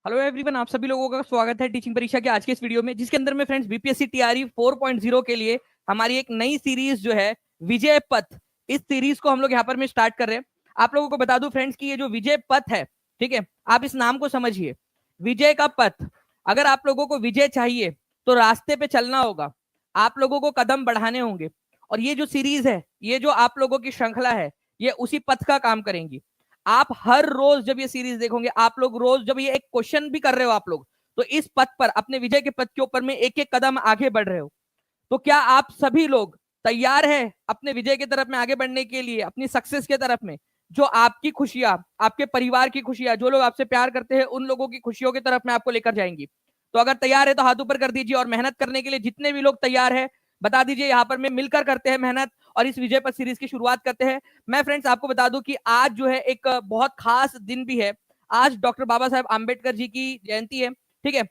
Hello everyone, आप सभी लोगों का स्वागत है टीचिंग परीक्षा के आज के इस वीडियो में, जिसके अंदर में फ्रेंड्स बीपीएससी टीआरई 4.0 के लिए हमारी एक नई सीरीज जो है विजय पथ, इस सीरीज को हम लोग यहाँ पर में स्टार्ट कर रहे हैं। आप लोगों को बता दूं फ्रेंड्स कि ये जो विजय पथ है, ठीक है, आप इस नाम को समझिए, विजय का पथ। अगर आप लोगों को विजय चाहिए तो रास्ते पे चलना होगा, आप लोगों को कदम बढ़ाने होंगे, और ये जो सीरीज है, ये जो आप लोगों की श्रृंखला है, ये उसी पथ का काम करेंगी। आप हर रोज जब ये सीरीज देखोगे, आप लोग रोज जब ये एक क्वेश्चन भी कर रहे हो आप लोग, तो इस पथ पर, अपने विजय के पथ के ऊपर में एक एक कदम आगे बढ़ रहे हो। तो क्या आप सभी लोग तैयार है अपने विजय की तरफ में आगे बढ़ने के लिए, अपनी सक्सेस की तरफ में? जो आपकी खुशियां, आपके परिवार की खुशियां, जो लोग आपसे प्यार करते हैं, उन लोगों की खुशियों की तरफ में आपको लेकर जाएंगी। तो अगर तैयार है तो हाथ ऊपर कर दीजिए, और मेहनत करने के लिए जितने भी लोग तैयार है बता दीजिए। यहाँ पर में मिलकर करते हैं मेहनत और इस विजय पथ सीरीज की शुरुआत करते हैं। मैं फ्रेंड्स आपको बता दूं कि आज जो है एक बहुत खास दिन भी है। आज डॉक्टर बाबा साहेब आम्बेडकर जी की जयंती है, ठीक है।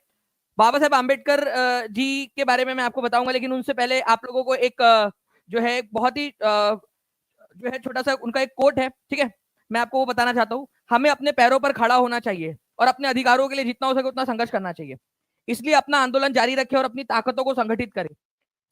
बाबा साहेब आम्बेडकर जी के बारे में मैं आपको बताऊंगा, लेकिन उनसे पहले आप लोगों को एक जो है बहुत ही जो है छोटा सा उनका एक कोट है, ठीक है, मैं आपको वो बताना चाहता हूँ। हमें अपने पैरों पर खड़ा होना चाहिए और अपने अधिकारों के लिए जितना हो सके उतना संघर्ष करना चाहिए। इसलिए अपना आंदोलन जारी रखें और अपनी ताकतों को संगठित करें।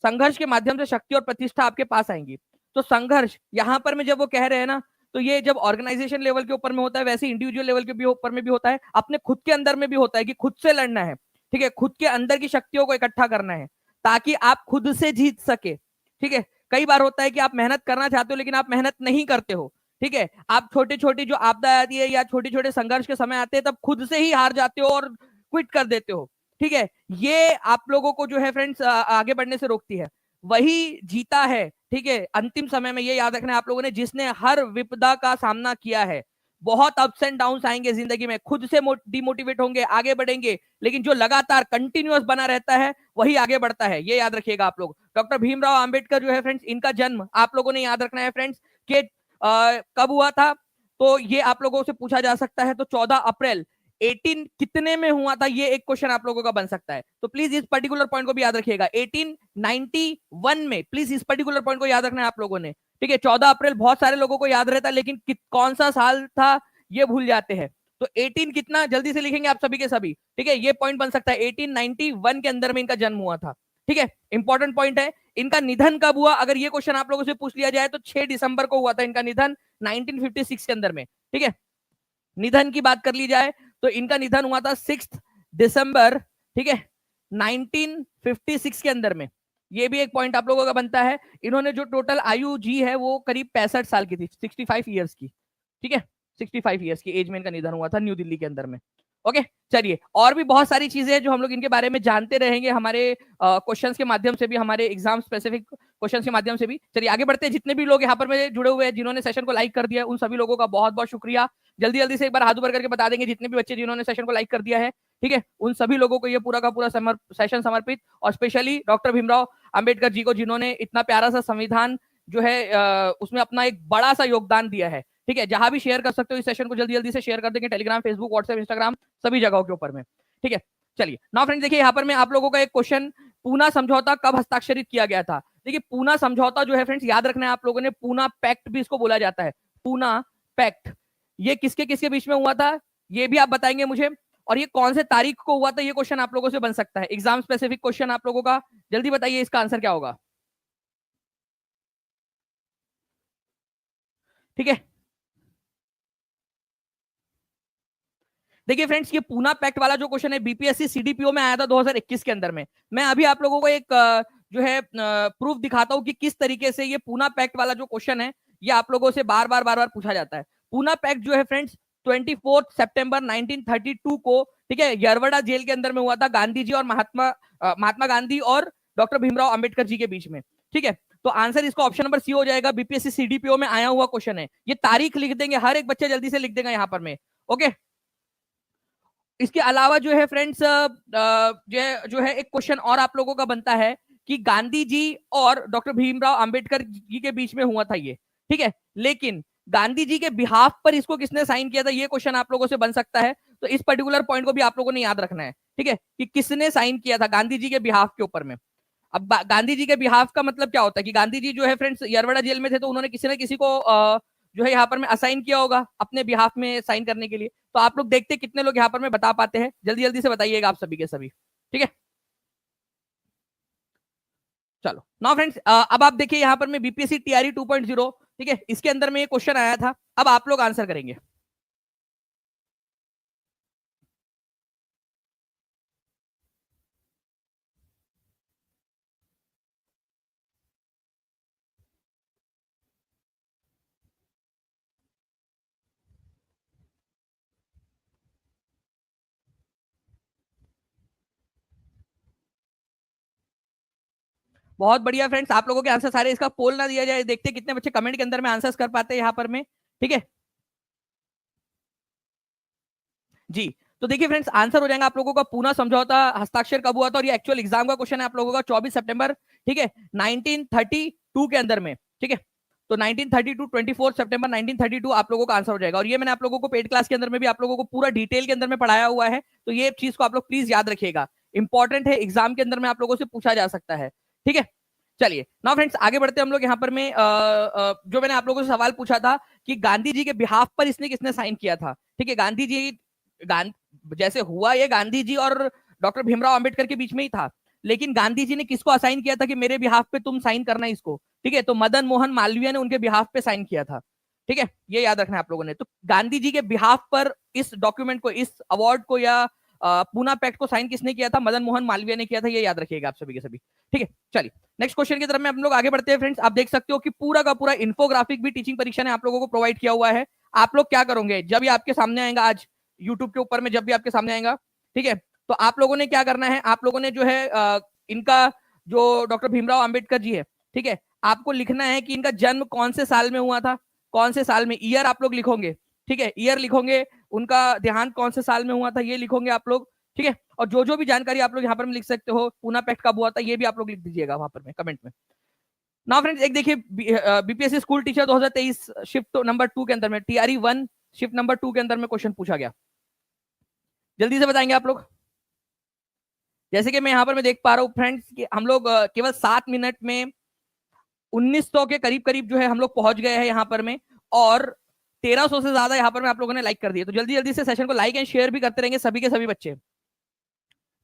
संघर्ष के माध्यम से शक्ति और प्रतिष्ठा आपके पास आएंगी। तो संघर्ष यहाँ पर में जब वो कह रहे हैं ना, तो ये जब ऑर्गेनाइजेशन लेवल के ऊपर में होता है, वैसे इंडिविजुअल लेवल के भी ऊपर में भी होता है, अपने खुद के अंदर में भी होता है कि खुद से लड़ना है, ठीक है, खुद के अंदर की शक्तियों को इकट्ठा करना है ताकि आप खुद से जीत सके, ठीक है। कई बार होता है कि आप मेहनत करना चाहते हो लेकिन आप मेहनत नहीं करते हो, ठीक है। आप छोटी छोटी जो आपदा आती है या छोटे छोटे संघर्ष के समय आते हैं, तब खुद से ही हार जाते हो और क्विट कर देते हो, ठीक है। ये आप लोगों को जो है फ्रेंड्स आगे बढ़ने से रोकती है। वही जीता है, ठीक है, अंतिम समय में। ये याद रखना है आप लोगों ने, जिसने हर विपदा का सामना किया है। बहुत अप्स एंड डाउन आएंगे जिंदगी में, खुद से डिमोटिवेट होंगे, आगे बढ़ेंगे, लेकिन जो लगातार कंटिन्यूअस बना रहता है वही आगे बढ़ता है। ये याद रखिएगा आप लोग। डॉक्टर भीमराव आंबेडकर जो है फ्रेंड्स, इनका जन्म आप लोगों ने याद रखना है फ्रेंड्स कि कब हुआ था। तो ये आप लोगों से पूछा जा सकता है। तो 14 अप्रैल 18 कितने में हुआ था, ये एक क्वेश्चन आप लोगों का बन सकता है। तो प्लीज इस पर्टिकुलर पॉइंट को भी याद रखिएगा, 1891 में। प्लीज इस पर्टिकुलर पॉइंट को याद रखना है आप लोगों ने, ठीक है। 14 अप्रैल बहुत सारे लोगों को याद रहता है, लेकिन कौन सा साल था ये भूल जाते हैं। तो 18 कितना जल्दी से लिखेंगे आप सभी के सभी, ठीक है। ये पॉइंट बन सकता है, 1891 के अंदर में इनका जन्म हुआ था, ठीक है। इंपॉर्टेंट पॉइंट है। इनका निधन कब हुआ, अगर ये क्वेश्चन आप लोगों से पूछ लिया जाए तो 6 दिसंबर को हुआ था इनका निधन, 1956 के अंदर में, ठीक है। निधन की बात कर ली जाए तो इनका निधन हुआ था 6 दिसंबर, ठीक है, 1956 के अंदर में। ये भी एक पॉइंट आप लोगों का बनता है। इन्होंने जो टोटल आयु जी है वो करीब 65 साल की थी, 65 ईयर्स की, ठीक है। 65 ईयर्स की एज में इनका निधन हुआ था न्यू दिल्ली के अंदर में। ओके, चलिए, और भी बहुत सारी चीजें हैं जो हम लोग इनके बारे में जानते रहेंगे, हमारे क्वेश्चंस के माध्यम से भी, हमारे एग्जाम स्पेसिफिक क्वेश्चंस के माध्यम से भी। चलिए आगे बढ़ते हैं। जितने भी लोग यहाँ पर में जुड़े हुए हैं, जिन्होंने सेशन को लाइक कर दिया, उन सभी लोगों का बहुत बहुत शुक्रिया। जल्दी जल्दी से एक बार हाथ ऊपर करके बता देंगे जितने भी बच्चे जिन्होंने सेशन को लाइक कर दिया है, ठीक है, उन सभी लोगों को ये पूरा का पूरा सेशन समर्पित। और स्पेशली डॉक्टर भीमराव अंबेडकर जी को, जिन्होंने इतना प्यारा सा संविधान जो है उसमें अपना एक बड़ा सा योगदान दिया है, ठीक है। जहां भी शेयर कर सकते हो इस सेशन को जल्दी जल्दी से शेयर कर देंगे, टेलीग्राम, फेसबुक, व्हाट्सएप, इंस्टाग्राम, सभी जगहों के ऊपर में, ठीक है। चलिए नाउ फ्रेंड्स, देखिए यहाँ पर मैं आप लोगों का एक क्वेश्चन, पूना समझौता कब हस्ताक्षरित किया गया था। देखिए पूना समझौता जो है फ्रेंड्स, याद रखना है आप लोगों ने, पूना पैक्ट भी इसको बोला जाता है, पूना पैक्ट। ये किसके किसके बीच में हुआ था ये भी आप बताएंगे मुझे, और ये कौन से तारीख को हुआ था, ये क्वेश्चन आप लोगों से बन सकता है, एग्जाम स्पेसिफिक क्वेश्चन आप लोगों का। जल्दी बताइए इसका आंसर क्या होगा, ठीक है। देखिए फ्रेंड्स, ये पूना पैक्ट वाला जो क्वेश्चन है बीपीएससी सीडीपीओ में आया था 2021 के अंदर में। मैं अभी आप लोगों को एक जो है प्रूफ दिखाता हूं कि किस तरीके से ये पूना पैक्ट वाला जो क्वेश्चन है, ये आप लोगों से बार बार पूछा जाता है। पूना पैक्ट जो है फ्रेंड्स 24 सितंबर 1932 को, ठीक है, यरवड़ा जेल के अंदर में हुआ था, गांधी जी और महात्मा गांधी और डॉक्टर भीमराव अंबेडकर जी के बीच में, ठीक है। तो आंसर इसका ऑप्शन नंबर सी हो जाएगा, बीपीएससी सीडीपीओ में आया हुआ क्वेश्चन है। ये तारीख लिख देंगे, हर एक बच्चे जल्दी से लिख देगा यहाँ पर में, ओके। इसके अलावा जो है फ्रेंड्स जो है एक क्वेश्चन और आप लोगों का बनता है कि गांधी जी और डॉक्टर भीमराव अंबेडकर जी के बीच में हुआ था ये, ठीक है, लेकिन गांधी जी के बिहाफ पर इसको किसने साइन किया था, ये क्वेश्चन आप लोगों से बन सकता है। तो इस पर्टिकुलर पॉइंट को भी आप लोगों ने याद रखना है, ठीक है, कि किसने साइन किया था गांधी जी के बिहाफ के ऊपर में। अब गांधी जी के बिहाफ का मतलब क्या होता है कि गांधी जी जो है फ्रेंड्स यरवड़ा जेल में थे, तो उन्होंने किसी न किसी को जो है यहाँ पर में असाइन किया होगा अपने बिहाफ में साइन करने के लिए। तो आप लोग देखते कितने लोग यहाँ पर में बता पाते हैं, जल्दी जल्दी से बताइएगा आप सभी के सभी, ठीक है। चलो नाउ फ्रेंड्स, अब आप देखिए यहाँ पर में बीपीएससी टीआरई 2.0, ठीक है, इसके अंदर में ये क्वेश्चन आया था, अब आप लोग आंसर करेंगे। बहुत बढ़िया फ्रेंड्स, आप लोगों के आंसर सारे, इसका पोल ना दिया जाए, देखते कितने बच्चे कमेंट के अंदर में आंसर्स कर पाते हैं यहाँ पर में, ठीक है जी। तो देखिए फ्रेंड्स, आंसर हो जाएगा आप लोगों का पूना समझौता हस्ताक्षर कब हुआ था, और ये एक्चुअल एग्जाम का क्वेश्चन है आप लोगों का 24 सितंबर, ठीक है, 1932 के अंदर में, ठीक है। तो 1932 24 सितंबर 1932 आप लोगों का आंसर हो जाएगा, और ये मैंने आप लोगों को पेड क्लास के अंदर में भी आप लोगों को पूरा डिटेल के अंदर में पढ़ाया हुआ है, तो ये चीज को आप लोग प्लीज याद रखिएगा, इंपॉर्टेंट है, एग्जाम के अंदर में आप लोगों से पूछा जा सकता है, ठीक है। चलिए नाउ फ्रेंड्स, आगे बढ़ते हैं हम लोग यहाँ पर में जो मैंने आप लोगों से सवाल पूछा था कि गांधी जी के बिहाफ पर इसने किसने साइन किया था, ठीक है। गांधी जी जैसे हुआ ये गांधी जी और डॉक्टर भीमराव अंबेडकर के बीच में ही था, लेकिन गांधी जी ने किसको असाइन किया था कि मेरे बिहाफ पे तुम साइन करना इसको, ठीक है। तो मदन मोहन मालवीय ने उनके बिहाफ पे साइन किया था, ठीक है, ये याद रखना है आप लोगों ने। तो गांधी जी के बिहाफ पर इस डॉक्यूमेंट को, इस अवार्ड को या पूना पैक्ट को साइन किसने किया था, मदन मोहन मालवीय ने किया था, ये याद रखिएगा आप सभी के सभी, ठीक है। चलिए नेक्स्ट क्वेश्चन की तरफ में हम लोग आगे बढ़ते हैं फ्रेंड्स। आप देख सकते हो कि पूरा का पूरा इन्फोग्राफिक भी टीचिंग परीक्षा ने आप लोगों को प्रोवाइड किया हुआ है। आप लोग क्या करोगे, जब ये आपके सामने आएगा आज यूट्यूब के ऊपर में, जब भी आपके सामने आएगा, ठीक है, तो आप लोगों ने क्या करना है, आप लोगों ने जो है इनका जो डॉक्टर भीमराव अंबेडकर जी है, ठीक है, आपको लिखना है कि इनका जन्म कौन से साल में हुआ था, कौन से साल में, ईयर आप लोग लिखोगे, ठीक है, ईयर लिखोगे, उनका देहांत कौन से साल में हुआ था ये लिखोगे आप लोग, ठीक है। और जो जो भी जानकारी आप लोग यहाँ पर लिख सकते हो, पूना पैक्ट कब हुआ था ये भी आप लोग लिख दीजिएगा वहां पर में कमेंट में। ना फ्रेंड्स, एक देखिए BPSC school teacher 2023 shift number 2 के अंदर में टीआरई 1 शिफ्ट नंबर 2 के अंदर में क्वेश्चन पूछा गया, जल्दी से बताएंगे आप लोग। जैसे कि मैं यहाँ पर मैं देख पा रहा हूँ फ्रेंड्स कि हम लोग केवल 7 मिनट में 1900 के करीब करीब जो है हम लोग पहुंच गए हैं यहाँ पर में, और 1300 से ज्यादा यहाँ पर में आप लोगों ने लाइक कर दिए। तो जल्दी जल्दी से सेशन को लाइक एंड शेयर भी करते रहेंगे सभी के सभी बच्चे,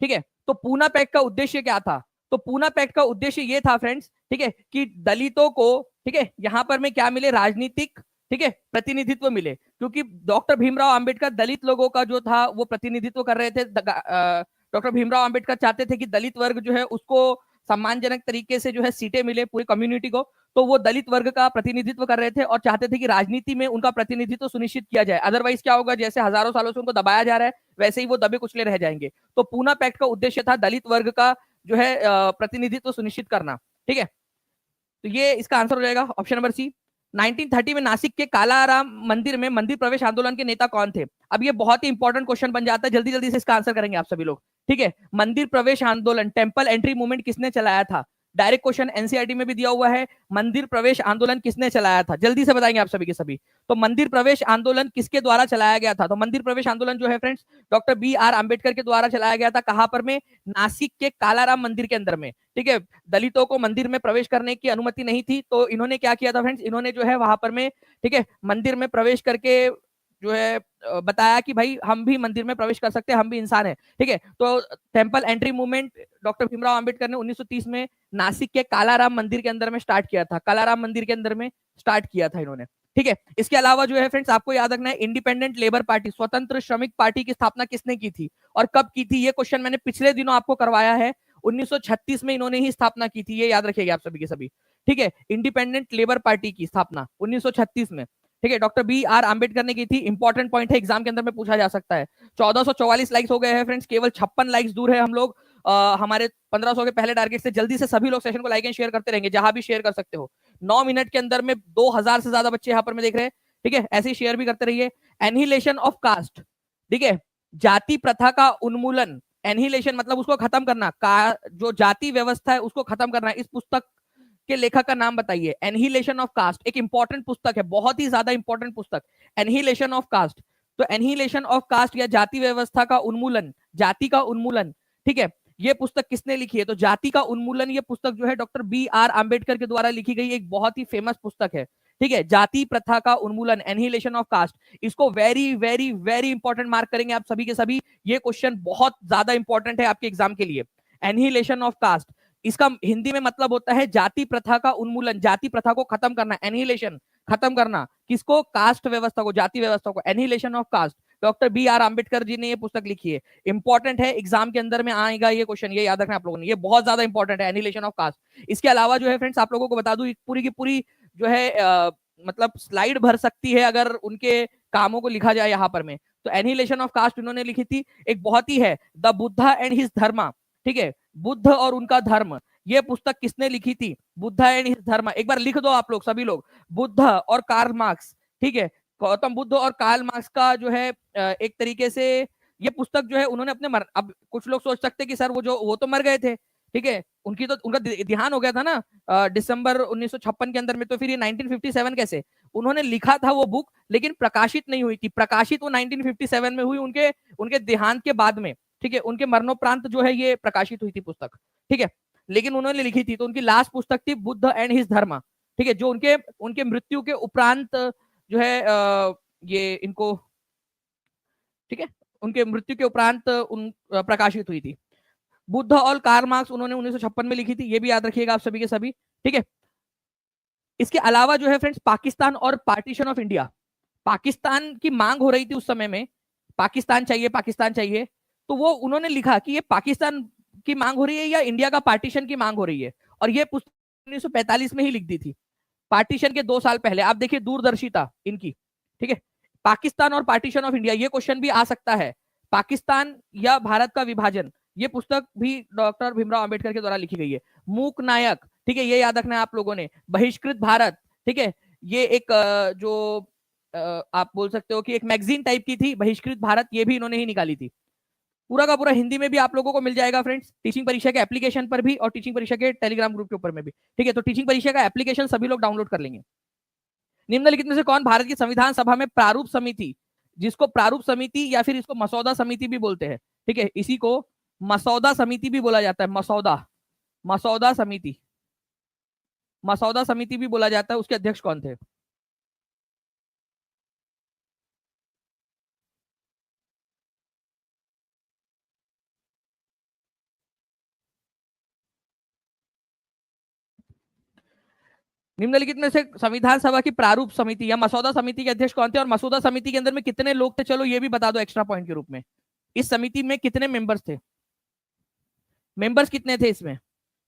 ठीक है। तो पूना पैक्ट का उद्देश्य क्या था, तो पूना पैक्ट का उद्देश्य ये था फ्रेंड्स, ठीक है, कि दलितों को, ठीक है, यहाँ पर में क्या मिले, राजनीतिक, ठीक है, प्रतिनिधित्व मिले, क्योंकि डॉक्टर भीमराव अंबेडकर दलित लोगों का जो था वो प्रतिनिधित्व कर रहे थे। डॉक्टर भीमराव अंबेडकर चाहते थे कि दलित वर्ग जो है उसको सम्मानजनक तरीके से जो है सीटें मिले पूरी कम्युनिटी को, तो वो दलित वर्ग का प्रतिनिधित्व कर रहे थे और चाहते थे कि राजनीति में उनका प्रतिनिधित्व सुनिश्चित किया जाए, अदरवाइज क्या होगा, जैसे हजारों सालों से उनको दबाया जा रहा है वैसे ही वो दबे कुचले रह जाएंगे। तो पूना पैक्ट का उद्देश्य था दलित वर्ग का जो है प्रतिनिधित्व सुनिश्चित करना, ठीक है। तो ये इसका आंसर हो जाएगा ऑप्शन नंबर सी। 1930 में नासिक के कालाराम मंदिर में मंदिर प्रवेश आंदोलन के नेता कौन थे। अब ये बहुत ही इंपॉर्टेंट क्वेश्चन बन जाता है, जल्दी जल्दी से इसका आंसर करेंगे आप सभी लोग, ठीक है। मंदिर प्रवेश आंदोलन, टेम्पल एंट्री मूवमेंट किसने चलाया था, डायरेक्ट क्वेश्चन एनसीईआरटी में भी दिया हुआ है, मंदिर प्रवेश आंदोलन किसने चलाया था, जल्दी से बताएंगे आप सभी के सभी। तो मंदिर प्रवेश आंदोलन किसके द्वारा चलाया गया था, तो मंदिर प्रवेश आंदोलन जो है friends doctor B R Ambedkar के द्वारा चलाया गया था। कहां पर में, नासिक के कालाराम मंदिर के अंदर में, ठीक है। दलितों को मंदिर में प्रवेश करने की अनुमति नहीं थी, तो इन्होंने क्या किया था फ्रेंड्स, इन्होंने जो है वहां पर में, ठीक है, मंदिर में प्रवेश करके जो है बताया कि भाई हम भी मंदिर में प्रवेश कर सकते हैं, हम भी इंसान हैं, ठीक है। तो temple entry movement doctor Bhimrao Ambedkar ने 1930 में नासिक के कालाराम मंदिर के अंदर में स्टार्ट किया था, कालाराम मंदिर के अंदर में स्टार्ट किया था इन्होंने, ठीक है। इसके अलावा जो है फ्रेंड्स आपको याद रखना है, इंडिपेंडेंट लेबर पार्टी, स्वतंत्र श्रमिक पार्टी की स्थापना किसने की थी और कब की थी, ये क्वेश्चन मैंने पिछले दिनों आपको करवाया है। 1936 में इन्होंने ही स्थापना की थी, ये याद रखिएगा आप सभी के सभी, ठीक है। इंडिपेंडेंट लेबर पार्टी की स्थापना 1936 में, ठीक है, डॉक्टर बी आर अंबेडकर ने की थी। इंपॉर्टेंट पॉइंट है, एग्जाम के अंदर में पूछा जा सकता है। 1444 लाइक्स हो गए हैं फ्रेंड्स, केवल 56 लाइक्स दूर है हम लोग हमारे 1500 के पहले टारगेट से। जल्दी से सभी लोग सेशन को लाइक एंड शेयर करते रहेंगे, जहां भी शेयर कर सकते हो। 9 मिनट के अंदर में 2000 से ज्यादा बच्चे यहाँ पर में देख रहे हैं, ठीक है, ऐसे ही शेयर भी करते रहिए। एनहिलेशन ऑफ कास्ट, ठीक है, जाति प्रथा का उन्मूलन, एनहिलेशन मतलब उसको खत्म करना, जो जाति व्यवस्था है उसको खत्म करना। इस पुस्तक के लेखक का नाम बताइए। एनहिलेशन ऑफ कास्ट एक इंपॉर्टेंट पुस्तक है, बहुत ही ज्यादा इंपॉर्टेंट पुस्तक, एनहिलेशन ऑफ कास्ट। तो एनहिलेशन ऑफ कास्ट या जाति व्यवस्था का उन्मूलन, जाति का उन्मूलन, ठीक है, ये पुस्तक किसने लिखी है, तो जाति का उन्मूलन ये पुस्तक जो है डॉक्टर बी आर अंबेडकर के द्वारा लिखी गई एक बहुत ही फेमस पुस्तक है, ठीक है, जाति प्रथा का उन्मूलन, एनिहिलेशन ऑफ कास्ट, इसको very very very important mark करेंगे आप सभी के सभी। ये क्वेश्चन बहुत ज्यादा इंपॉर्टेंट है आपके एग्जाम के लिए। एनिहिलेशन ऑफ कास्ट, इसका हिंदी में मतलब होता है जाति प्रथा का उन्मूलन, जाति प्रथा को खत्म करना, एनिहिलेशन खत्म करना, किसको? कास्ट व्यवस्था को, जाति व्यवस्था को, annihilation of caste. Doctor B R Ambedkar ji ने ये पुस्तक लिखी है, इंपॉर्टेंट है, एग्जाम के अंदर में आएगा ये क्वेश्चन, ये याद रखना आप लोगों ने, ये बहुत ज्यादा इंपॉर्टेंट है, एनिहिलेशन ऑफ कास्ट। इसके अलावा जो है फ्रेंड्स आप लोगों को बता दूं, पूरी की पूरी जो है मतलब स्लाइड भर सकती है अगर उनके कामों को लिखा जाए यहाँ पर में। तो एनिहिलेशन ऑफ कास्ट उन्होंने लिखी थी। एक बहुत ही है, द बुद्धा एंड हिज धर्मा, ठीक है, बुद्ध और उनका धर्म, ये पुस्तक किसने लिखी थी? बुद्धा एंड हिज धर्म। एक बार लिख दो आप लोग सभी लोग, बुद्ध और कार्ल मार्क्स, ठीक है, गौतम बुद्ध और कार्ल मार्क्स का जो है एक तरीके से ये पुस्तक जो है उन्होंने अपने अब कुछ लोग सोच सकते हैं कि सर वो तो मर गए थे, ठीक है, उनकी तो उनका देहांत हो गया था ना दिसंबर 1956 के अंदर में, तो फिर ये 1957 कैसे? उन्होंने लिखा था वो बुक, लेकिन प्रकाशित नहीं हुई थी, प्रकाशित वो 1957 में हुई, उनके उनके देहांत के बाद में, ठीक है, उनके मरणोपरांत जो है ये प्रकाशित हुई थी पुस्तक, ठीक है, लेकिन उन्होंने लिखी थी। तो उनकी लास्ट पुस्तक थी बुद्ध एंड हिज धर्म, ठीक है, जो उनके उनके मृत्यु के उपरांत जो है ये इनको, ठीक है, उनके मृत्यु के उपरांत प्रकाशित हुई थी। बुद्ध और कार्ल मार्क्स उन्होंने 1956 में लिखी थी, ये भी याद रखिएगा आप सभी के सभी, ठीक है। इसके अलावा जो है फ्रेंड्स पाकिस्तान और पार्टीशन ऑफ इंडिया, पाकिस्तान की मांग हो रही थी उस समय में, पाकिस्तान चाहिए पाकिस्तान चाहिए, तो वो उन्होंने लिखा कि ये पाकिस्तान की मांग हो रही है या इंडिया का पार्टीशन की मांग हो रही है, और ये पुस्तक 1945 में ही लिख दी थी, पार्टीशन के 2 साल पहले। आप देखिए दूरदर्शिता इनकी, ठीक है, पाकिस्तान और पार्टीशन ऑफ इंडिया, ये क्वेश्चन भी आ सकता है, पाकिस्तान या भारत का विभाजन, ये पुस्तक भी डॉक्टर भीमराव अंबेडकर के द्वारा लिखी गई है। मूक नायक, ठीक है, ये याद रखना है आप लोगों ने। बहिष्कृत भारत, ठीक है, ये एक जो आप बोल सकते हो कि एक मैगजीन टाइप की थी, बहिष्कृत भारत, ये भी इन्होंने ही निकाली थी। पूरा का पूरा हिंदी में भी आप लोगों को मिल जाएगा फ्रेंड्स, टीचिंग परीक्षा के एप्लीकेशन पर भी और टीचिंग परीक्षा के टेलीग्राम ग्रुप के ऊपर में भी, ठीक है। तो टीचिंग परीक्षा का एप्लीकेशन सभी लोग डाउनलोड कर लेंगे। निम्नलिखित में से कौन भारत की संविधान सभा में प्रारूप समिति, जिसको प्रारूप समिति या फिर इसको मसौदा समिति भी बोलते हैं, ठीक है, इसी को मसौदा समिति भी बोला जाता है, मसौदा, मसौदा समिति, मसौदा समिति भी बोला जाता है, उसके अध्यक्ष कौन थे? निम्नलिखित में से संविधान सभा की प्रारूप समिति या मसौदा समिति के अध्यक्ष कौन थे, और मसौदा समिति के अंदर में कितने लोग थे, चलो ये भी बता दो एक्स्ट्रा पॉइंट के रूप में। इस समिति में कितने मेंबर्स थे, मेंबर्स कितने थे इसमें,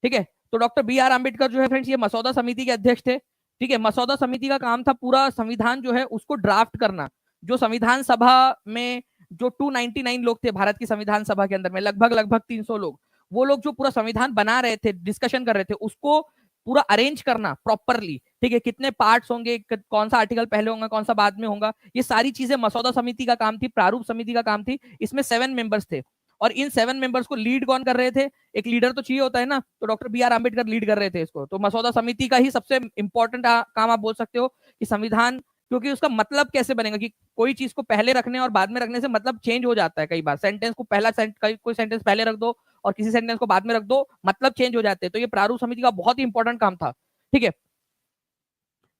ठीक है। तो डॉक्टर बी आर आंबेडकर जो है फ्रेंड्स ये मसौदा समिति के अध्यक्ष थे, ठीक है। मसौदा समिति का काम था पूरा संविधान जो है उसको ड्राफ्ट करना। जो संविधान सभा में जो 299 लोग थे भारत की संविधान सभा के अंदर में, लगभग लगभग 300 लोग, वो लोग जो पूरा संविधान बना रहे थे, डिस्कशन कर रहे थे, उसको पूरा अरेंज करना प्रॉपरली, ठीक है, कितने पार्ट्स होंगे, कौन सा आर्टिकल पहले होगा, कौन सा बाद में होगा, ये सारी चीजें मसौदा समिति का काम थी, प्रारूप समिति का काम थी। इसमें 7 मेंबर्स थे, और इन 7 मेंबर्स को लीड कौन कर रहे थे? एक लीडर तो चाहिए होता है ना, तो doctor B R Ambedkar lead कर रहे थे इसको। तो मसौदा समिति का ही सबसे इंपॉर्टेंट काम आप बोल सकते हो कि संविधान, क्योंकि उसका मतलब कैसे बनेगा कि कोई चीज को पहले रखने और बाद में रखने से मतलब चेंज हो जाता है। कई बार सेंटेंस को कोई सेंटेंस पहले रख दो और किसी सेंटेंस को बाद में रख दो, मतलब चेंज हो जाते हैं। तो ये प्रारूप समिति का बहुत ही इंपॉर्टेंट काम था, ठीक है।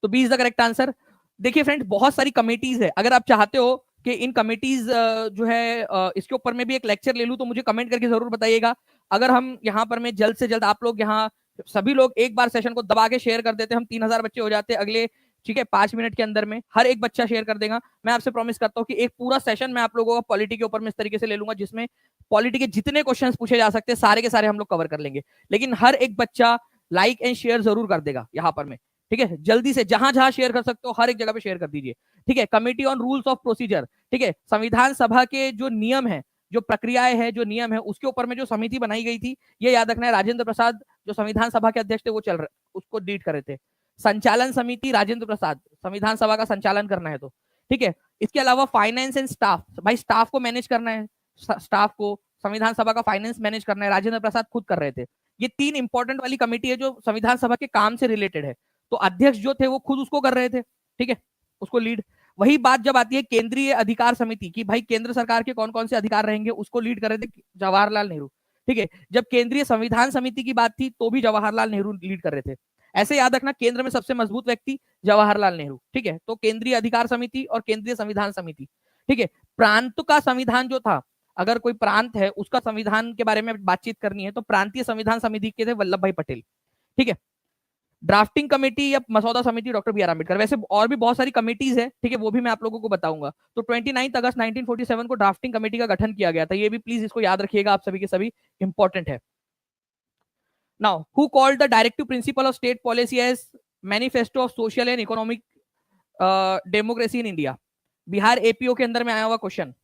तो B is the correct answer. देखिए फ्रेंड्स बहुत सारी कमिटीज है, अगर आप चाहते हो कि इन कमिटीज जो है इसके ऊपर में भी एक लेक्चर ले लूं तो मुझे कमेंट करके जरूर बताइएगा। अगर हम यहाँ पर में जल्द से जल्द आप लोग यहाँ सभी लोग एक बार सेशन को दबा के शेयर कर देते, हम 3000 बच्चे हो जाते अगले, ठीक है, 5 मिनट के अंदर में हर एक बच्चा शेयर कर देगा। मैं आपसे प्रॉमिस करता हूँ कि एक पूरा सेशन मैं आप लोगों को पॉलिटी के ऊपर में इस तरीके से ले लूंगा जिसमें पॉलिटी के जितने क्वेश्चंस पूछे जा सकते हैं सारे के सारे हम लोग कवर कर लेंगे। लेकिन हर एक बच्चा लाइक एंड शेयर जरूर कर देगा यहाँ पर में, ठीक है। जल्दी से जहां जहां शेयर कर सकते हो हर एक जगह पे शेयर कर दीजिए, ठीक है। Committee on rules of procedure, ठीक है, संविधान सभा के जो नियम है, जो प्रक्रियाएं है, जो नियम है, उसके ऊपर में जो समिति बनाई गई थी, ये याद रखना है, राजेंद्र प्रसाद जो संविधान सभा के अध्यक्ष थे वो चल रहे, उसको लीड कर रहे थे। संचालन समिति राजेंद्र प्रसाद, संविधान सभा का संचालन करना है तो, ठीक है। इसके अलावा फाइनेंस एंड स्टाफ, भाई स्टाफ को मैनेज करना है, स्टाफ को संविधान सभा का फाइनेंस मैनेज करना है, राजेंद्र प्रसाद खुद कर रहे थे। ये 3 इंपॉर्टेंट वाली कमेटी है जो संविधान सभा के काम से रिलेटेड है। तो अध्यक्ष जो थे वो खुद उसको कर रहे थे, ठीक है, उसको लीड। वही बात जब आती है केंद्रीय अधिकार समिति की, भाई केंद्र सरकार के कौन कौन से अधिकार रहेंगे, उसको लीड कर रहे थे जवाहरलाल नेहरू, ठीक है। जब केंद्रीय संविधान समिति की बात थी तो भी जवाहरलाल नेहरू लीड कर रहे थे। ऐसे याद रखना, केंद्र में सबसे मजबूत व्यक्ति जवाहरलाल नेहरू, ठीक है। तो केंद्रीय अधिकार समिति और केंद्रीय संविधान समिति, ठीक है। प्रांत का संविधान जो था, अगर कोई प्रांत है उसका संविधान के बारे में बातचीत करनी है तो प्रांतीय संविधान समिति के थे वल्लभ भाई पटेल, ठीक है। ड्राफ्टिंग कमेटी या मसौदा समिति डॉक्टर बी आर अम्बेडकर। वैसे और भी बहुत सारी कमेटीज है, ठीक है, वो भी मैं आप लोगों को बताऊंगा। तो 29 अगस्त 1947 को ड्राफ्टिंग कमेटी का गठन किया गया था, ये भी प्लीज इसको याद रखिएगा, आप सभी के सभी इंपॉर्टेंट है। Now who called the directive principle of state policy as manifesto of social and economic democracy in India? Bihar APO के अंदर में आया हुआ क्वेश्चन,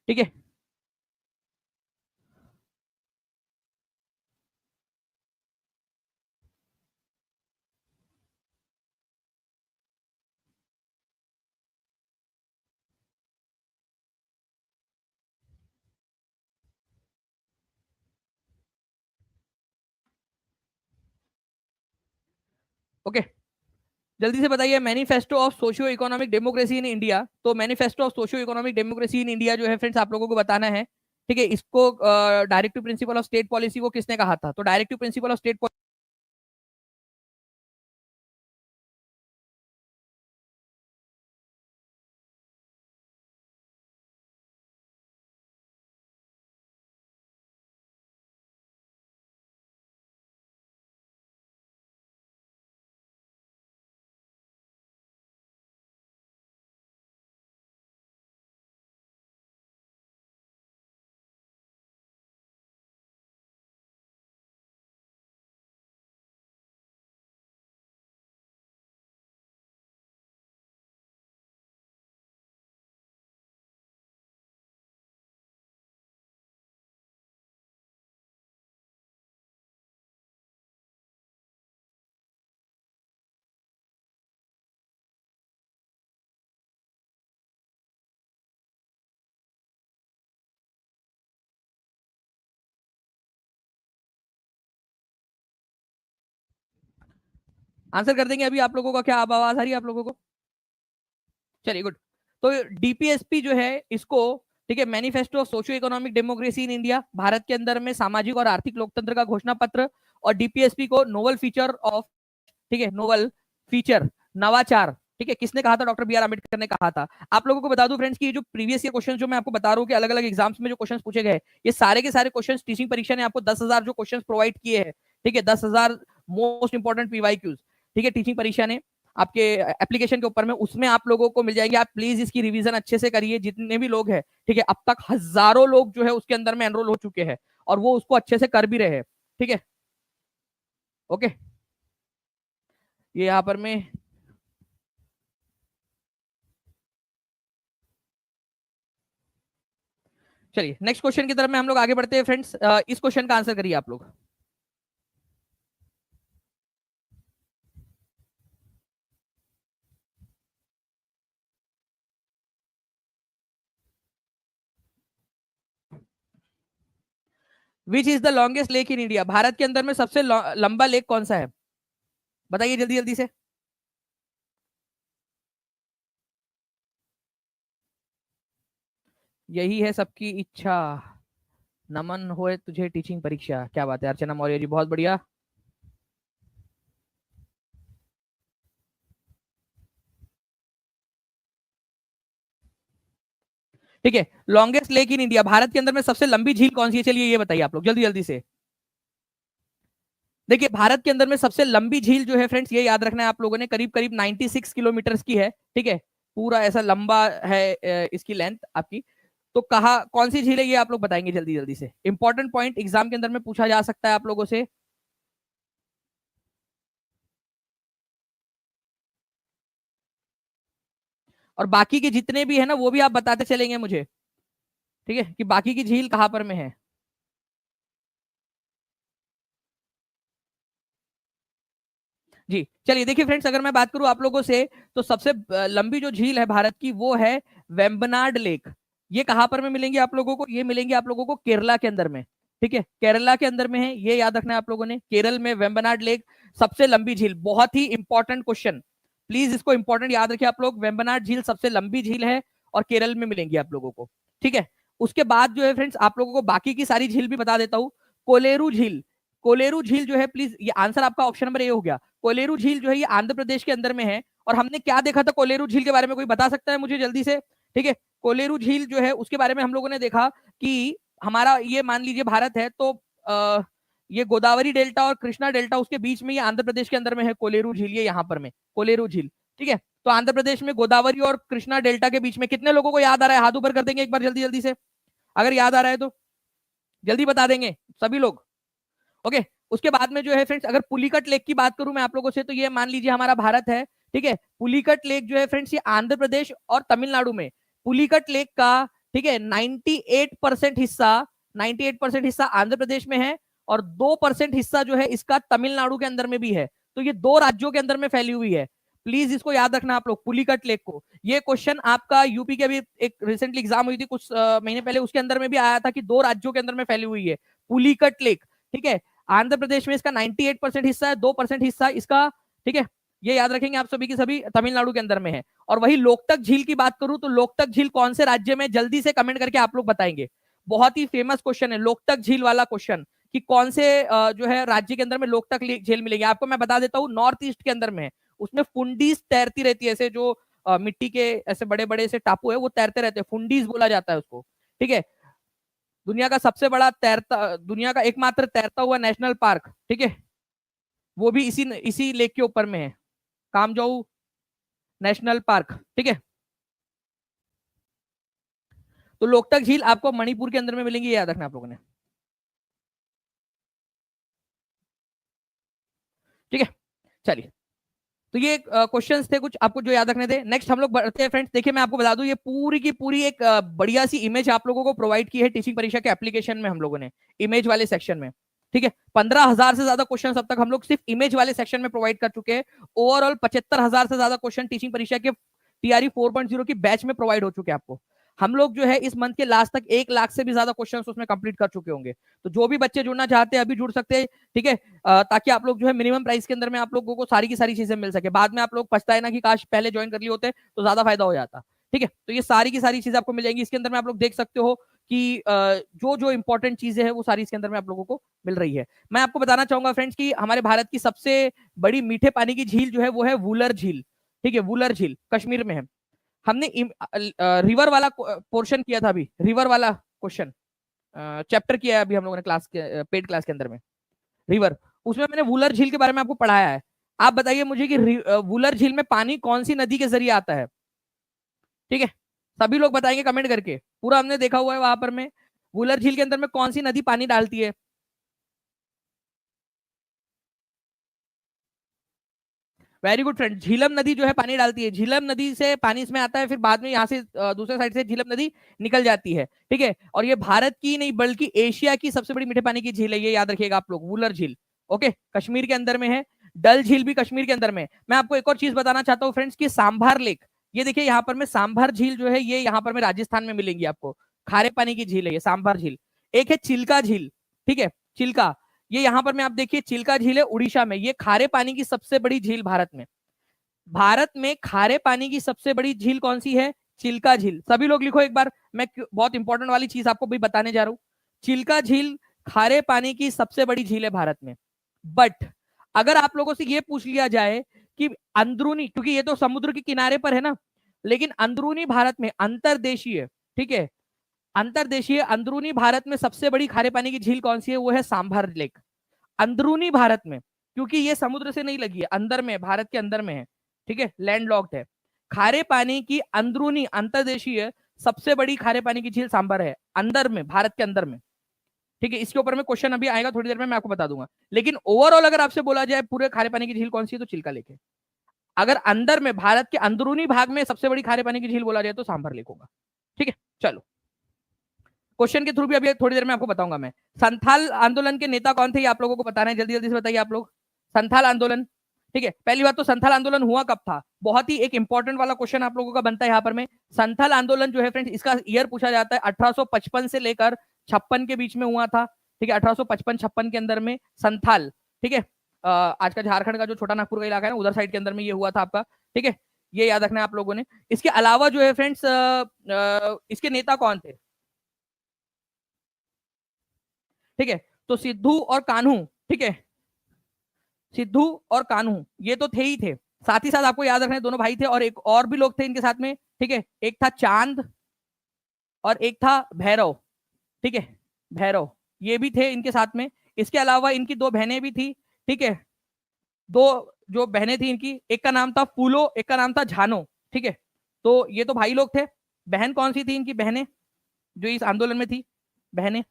ठीक है। ओके जल्दी से बताइए, manifesto of socio economic democracy in India. तो manifesto of socio economic democracy in India जो है फ्रेंड्स आप लोगों को बताना है, ठीक है। इसको directive principle of state policy को किसने कहा था? तो directive principle of state answer कर देंगे अभी आप लोगों का? क्या अब आवाज आ रही है आप लोगों को? चलिए गुड। तो डीपीएसपी जो है इसको, ठीक है, manifesto of socio economic democracy in India, Bharat के अंदर में सामाजिक और आर्थिक लोकतंत्र का घोषणा पत्र, और डीपीएसपी को नोवल फीचर ऑफ, ठीक है, नोवल फीचर, नवाचार, ठीक है, किसने कहा था? डॉक्टर बी आर अम्बेडकर ने कहा था। आप लोगों को बता दूं फ्रेंड्स कि ये जो प्रीवियस ईयर क्वेश्चन जो मैं आपको बता रहा हूँ कि अलग अलग एग्जाम्स में जो क्वेश्चन पूछे गए, ये सारे के सारे क्वेश्चन टीचिंग परीक्षा ने आपको 10,000 जो क्वेश्चन प्रोवाइड किए हैं, ठीक है, 10,000 मोस्ट इंपॉर्टेंट पीवाईक्यूज, ठीक है, टीचिंग परीक्षा ने आपके एप्लीकेशन के ऊपर में, उसमें आप लोगों को मिल जाएंगे। आप प्लीज इसकी रिवीजन अच्छे से करिए, जितने भी लोग हैं, ठीक है। अब तक हजारों लोग जो है उसके अंदर में एनरोल हो चुके हैं और वो उसको अच्छे से कर भी रहे हैं, ठीक है। ओके ये यहाँ पर मैं, चलिए नेक्स्ट क्वेश्चन की तरफ में हम लोग आगे बढ़ते हैं फ्रेंड्स। इस क्वेश्चन का आंसर करिए आप लोग। Which is the longest lake in India? Bharat के अंदर में सबसे लंबा लेक कौन सा है? बताइए जल्दी जल्दी से। यही है सबकी इच्छा, नमन होए तुझे टीचिंग परीक्षा। क्या बात है अर्चना मौर्य जी, बहुत बढ़िया। ठीक है, longest lake in India, Bharat के अंदर में सबसे लंबी झील कौन सी है? चलिए ये बताइए आप लोग जल्दी जल्दी से। देखिए भारत के अंदर में सबसे लंबी झील जो है फ्रेंड्स, ये याद रखना है आप लोगों ने, करीब करीब 96 किलोमीटर की है, ठीक है। पूरा ऐसा लंबा है इसकी लेंथ आपकी। तो कहा कौन सी झील है ये आप लोग बताएंगे जल्दी जल्दी से। इंपॉर्टेंट पॉइंट एग्जाम के अंदर में पूछा जा सकता है आप लोगों से। और बाकी के जितने भी है ना वो भी आप बताते चलेंगे मुझे, ठीक है, कि बाकी की झील कहां पर में है। जी चलिए देखिए फ्रेंड्स, अगर मैं बात करूं आप लोगों से, तो सबसे लंबी जो झील है भारत की वो है वेम्बनाड लेक। ये कहां पर में मिलेंगे आप लोगों को? ये मिलेंगे आप लोगों को केरला के अंदर में, ठीक है, केरला के अंदर में है, ये याद रखना है आप लोगों ने। केरल में वेम्बनाड लेक सबसे लंबी झील, बहुत ही इंपॉर्टेंट क्वेश्चन, प्लीज इसको इंपॉर्टेंट याद रखिए आप लोग। वेम्बनाड झील सबसे लंबी झील है और केरल में मिलेंगी आप लोगों को, ठीक है। उसके बाद जो है फ्रेंड्स आप लोगों को बाकी की सारी झील भी बता देता हूं। कोलेरू झील, कोलेरू झील जो है, प्लीज ये आंसर आपका ऑप्शन नंबर ए हो गया। कोलेरू झील जो है ये आंध्र प्रदेश के अंदर में है। और हमने क्या देखा था कोलेरू झील के बारे में, कोई बता सकता है मुझे जल्दी से? ठीक है, कोलेरू झील जो है उसके बारे में हम लोगों ने देखा कि हमारा ये मान लीजिए भारत है, तो ये गोदावरी डेल्टा और कृष्णा डेल्टा उसके बीच में, ये आंध्र प्रदेश के अंदर में है कोलेरू झील, ये यहाँ पर में कोलेरू झील। ठीक है, तो आंध्र प्रदेश में गोदावरी और कृष्णा डेल्टा के बीच में, कितने लोगों को याद आ रहा है? हाथ ऊपर कर देंगे एक बार जल्दी जल्दी से, अगर याद आ रहा है तो जल्दी बता देंगे सभी लोग। ओके, उसके बाद में जो है फ्रेंड्स, अगर पुलिकट लेक की बात करूं मैं आप लोगों से, तो ये मान लीजिए हमारा भारत है। ठीक है, पुलिकट लेक जो है फ्रेंड्स ये आंध्र प्रदेश और तमिलनाडु में, पुलिकट लेक का, ठीक है, 98% हिस्सा, 98% हिस्सा आंध्र प्रदेश में है और 2% हिस्सा जो है इसका तमिलनाडु के अंदर में भी है। तो ये दो राज्यों के अंदर में फैली हुई है। प्लीज इसको याद रखना आप लोग, पुलिकट लेक को। ये क्वेश्चन आपका यूपी के अभी एक रिसेंटली एग्जाम हुई थी कुछ महीने पहले, उसके अंदर में भी आया था कि दो राज्यों के अंदर में फैली हुई है पुलिकट लेक। ठीक है, आंध्र प्रदेश में इसका 98% हिस्सा है, 2% हिस्सा इसका, ठीक है, ये याद रखेंगे आप सभी की सभी, तमिलनाडु के अंदर में है। और वही लोकतक झील की बात करूं तो लोकतक झील कौन से राज्य में, जल्दी से कमेंट करके आप लोग बताएंगे। बहुत ही फेमस क्वेश्चन है लोकतक झील वाला क्वेश्चन, कि कौन से जो है राज्य के अंदर में लोकतक झील मिलेगी। आपको मैं बता देता हूँ, नॉर्थ ईस्ट के अंदर में है, उसमें फुंडीज तैरती रहती है, ऐसे जो मिट्टी के ऐसे बड़े बड़े से टापू है वो तैरते रहते हैं, फुंडीज बोला जाता है उसको। ठीक है, दुनिया का सबसे बड़ा तैरता, दुनिया का एकमात्र तैरता हुआ नेशनल पार्क, ठीक है, वो भी इसी लेक के ऊपर में है, कामजाऊ नेशनल पार्क। ठीक है, तो लोकतक झील आपको मणिपुर के अंदर में मिलेंगी, ये याद रखना आप लोगों ने। ठीक है, चलिए, तो ये क्वेश्चंस थे कुछ आपको जो याद रखने थे। नेक्स्ट हम लोग बढ़ते हैं फ्रेंड्स। देखिए मैं आपको बता दूं, ये पूरी की पूरी एक बढ़िया सी इमेज आप लोगों को प्रोवाइड की है टीचिंग परीक्षा के एप्लीकेशन में हम लोगों ने, इमेज वाले सेक्शन में। ठीक है, 15,000 से ज्यादा क्वेश्चन अब तक हम लोग सिर्फ इमेज वाले सेक्शन में प्रोवाइड कर चुके हैं। ओवरऑल 75,000 से ज्यादा क्वेश्चन टीचिंग परीक्षा के टीआरई 4.0 की बैच में प्रोवाइड हो चुके हैं आपको। हम लोग जो है इस मंथ के लास्ट तक 1 लाख से भी ज्यादा क्वेश्चन उसमें कंप्लीट कर चुके होंगे। तो जो भी बच्चे जुड़ना चाहते हैं अभी जुड़ सकते हैं। ठीक है, ताकि आप लोग जो है मिनिमम प्राइस के अंदर में आप लोगों को सारी की सारी चीजें मिल सके, बाद में आप लोग पछताए ना कि काश पहले ज्वाइन कर लिए होते तो ज्यादा फायदा हो जाता। ठीक है, तो ये सारी की सारी चीजें आपको मिल जाएंगी इसके अंदर में। आप लोग देख सकते हो कि जो जो इंपॉर्टेंट चीजें हैं वो सारी इसके अंदर में आप लोगों को मिल रही है। मैं आपको बताना चाहूंगा फ्रेंड्स कि हमारे भारत की सबसे बड़ी मीठे पानी की झील जो है वो है वुलर झील। ठीक है, वुलर झील कश्मीर में है। हमने रिवर वाला पोर्शन किया था, अभी रिवर वाला क्वेश्चन चैप्टर किया है अभी हम लोगों ने क्लास के पेड क्लास के अंदर में, रिवर, उसमें मैंने वुलर झील के बारे में आपको पढ़ाया है। आप बताइए मुझे कि वुलर झील में पानी कौन सी नदी के जरिए आता है? ठीक है, सभी लोग बताएंगे कमेंट करके, पूरा हमने देखा हुआ है वहां पर में, वुलर झील के अंदर में कौन सी नदी पानी डालती है? वेरी गुड फ्रेंड, झीलम नदी जो है पानी डालती है। झीलम नदी से पानी इसमें आता है, फिर बाद में यहाँ से दूसरे साइड से झीलम नदी निकल जाती है। ठीक है, और ये भारत की नहीं बल्कि एशिया की सबसे बड़ी मीठे पानी की झील है, ये याद रखिएगा आप लोग, वुलर झील। ओके, कश्मीर के अंदर में है। डल झील भी कश्मीर के अंदर में। मैं आपको एक और चीज बताना चाहता हूँ फ्रेंड्स की सांभर लेक, ये देखिए यहाँ पर में सांभर झील जो है ये यहाँ पर में राजस्थान में मिलेंगी आपको, खारे पानी की झील है ये सांभर झील। एक है चिल्का झील, ठीक है, चिल्का, ये यहाँ पर में आप देखिए चिल्का झील है उड़ीसा में, ये खारे पानी की सबसे बड़ी झील भारत में। भारत में खारे पानी की सबसे बड़ी झील कौन सी है? चिल्का झील। सभी लोग लिखो एक बार, मैं बहुत इंपॉर्टेंट वाली चीज आपको भी बताने जा रहा हूं। चिल्का झील खारे पानी की सबसे बड़ी झील है भारत में। बट अगर आप लोगों से यह पूछ लिया जाए कि अंदरूनी, क्योंकि ये तो समुद्र के किनारे पर है ना, लेकिन अंदरूनी भारत में अंतरदेशीय, ठीक है, अंतरदेशीय अंदरूनी भारत में सबसे बड़ी खारे पानी की झील कौन सी है? वो है सांभर लेक। अंदरूनी भारत में, क्योंकि ये समुद्र से नहीं लगी है, अंदर में, भारत के अंदर में है। ठीक है, लैंड लॉक्ड है। खारे पानी की अंदरूनी अंतरदेशीय सबसे बड़ी खारे पानी की झील सांभर है, अंदर में, भारत के अंदर में। ठीक है, इसके ऊपर में क्वेश्चन अभी आएगा थोड़ी देर में, मैं आपको बता दूंगा। लेकिन ओवरऑल अगर आपसे बोला जाए पूरे खारे पानी की झील कौन सी है, तो चिल्का लेक है। अगर अंदर में, भारत के अंदरूनी भाग में सबसे बड़ी खारे पानी की झील बोला जाए तो सांभर लेक होगा। ठीक है, चलो, क्वेश्चन के थ्रू भी अभी थोड़ी देर में आपको बताऊंगा मैं। संथाल आंदोलन के नेता कौन थे, ये आप लोगों को बताना है, जल्दी जल्दी से बताइए आप लोग। संथाल आंदोलन, ठीक है, पहली बात तो संथाल आंदोलन हुआ कब था? बहुत ही एक इंपॉर्टेंट वाला क्वेश्चन आप लोगों का बनता है यहाँ पर में। संथाल आंदोलन जो है फ्रेंड्स, इसका ईयर पूछा जाता है 1855 से लेकर 56 के बीच में हुआ था। ठीक है, 1855-56 के अंदर में संथाल, ठीक है, आज का झारखंड का जो छोटा नागपुर का इलाका है ना, उधर साइड के अंदर में ये हुआ था आपका। ठीक है, ये याद रखना है आप लोगों ने। इसके अलावा जो है फ्रेंड्स इसके नेता कौन थे? ठीक है, तो सिद्धू और कान्हू, ठीक है, सिद्धू और कान्हू ये तो थे ही थे, साथ ही साथ आपको याद रखना है दोनों भाई थे और एक और भी लोग थे इनके साथ में। ठीक है, एक था चांद और एक था भैरव। ठीक है, भैरव ये भी थे इनके साथ में। इसके अलावा इनकी दो बहनें भी थी। ठीक है, दो जो बहनें थी इनकी, एक का नाम था फूलो, एक का नाम था झानो। ठीक है, तो ये तो भाई लोग थे। बहन कौन सी थी इनकी, बहनें जो इस आंदोलन में थी, बहनें,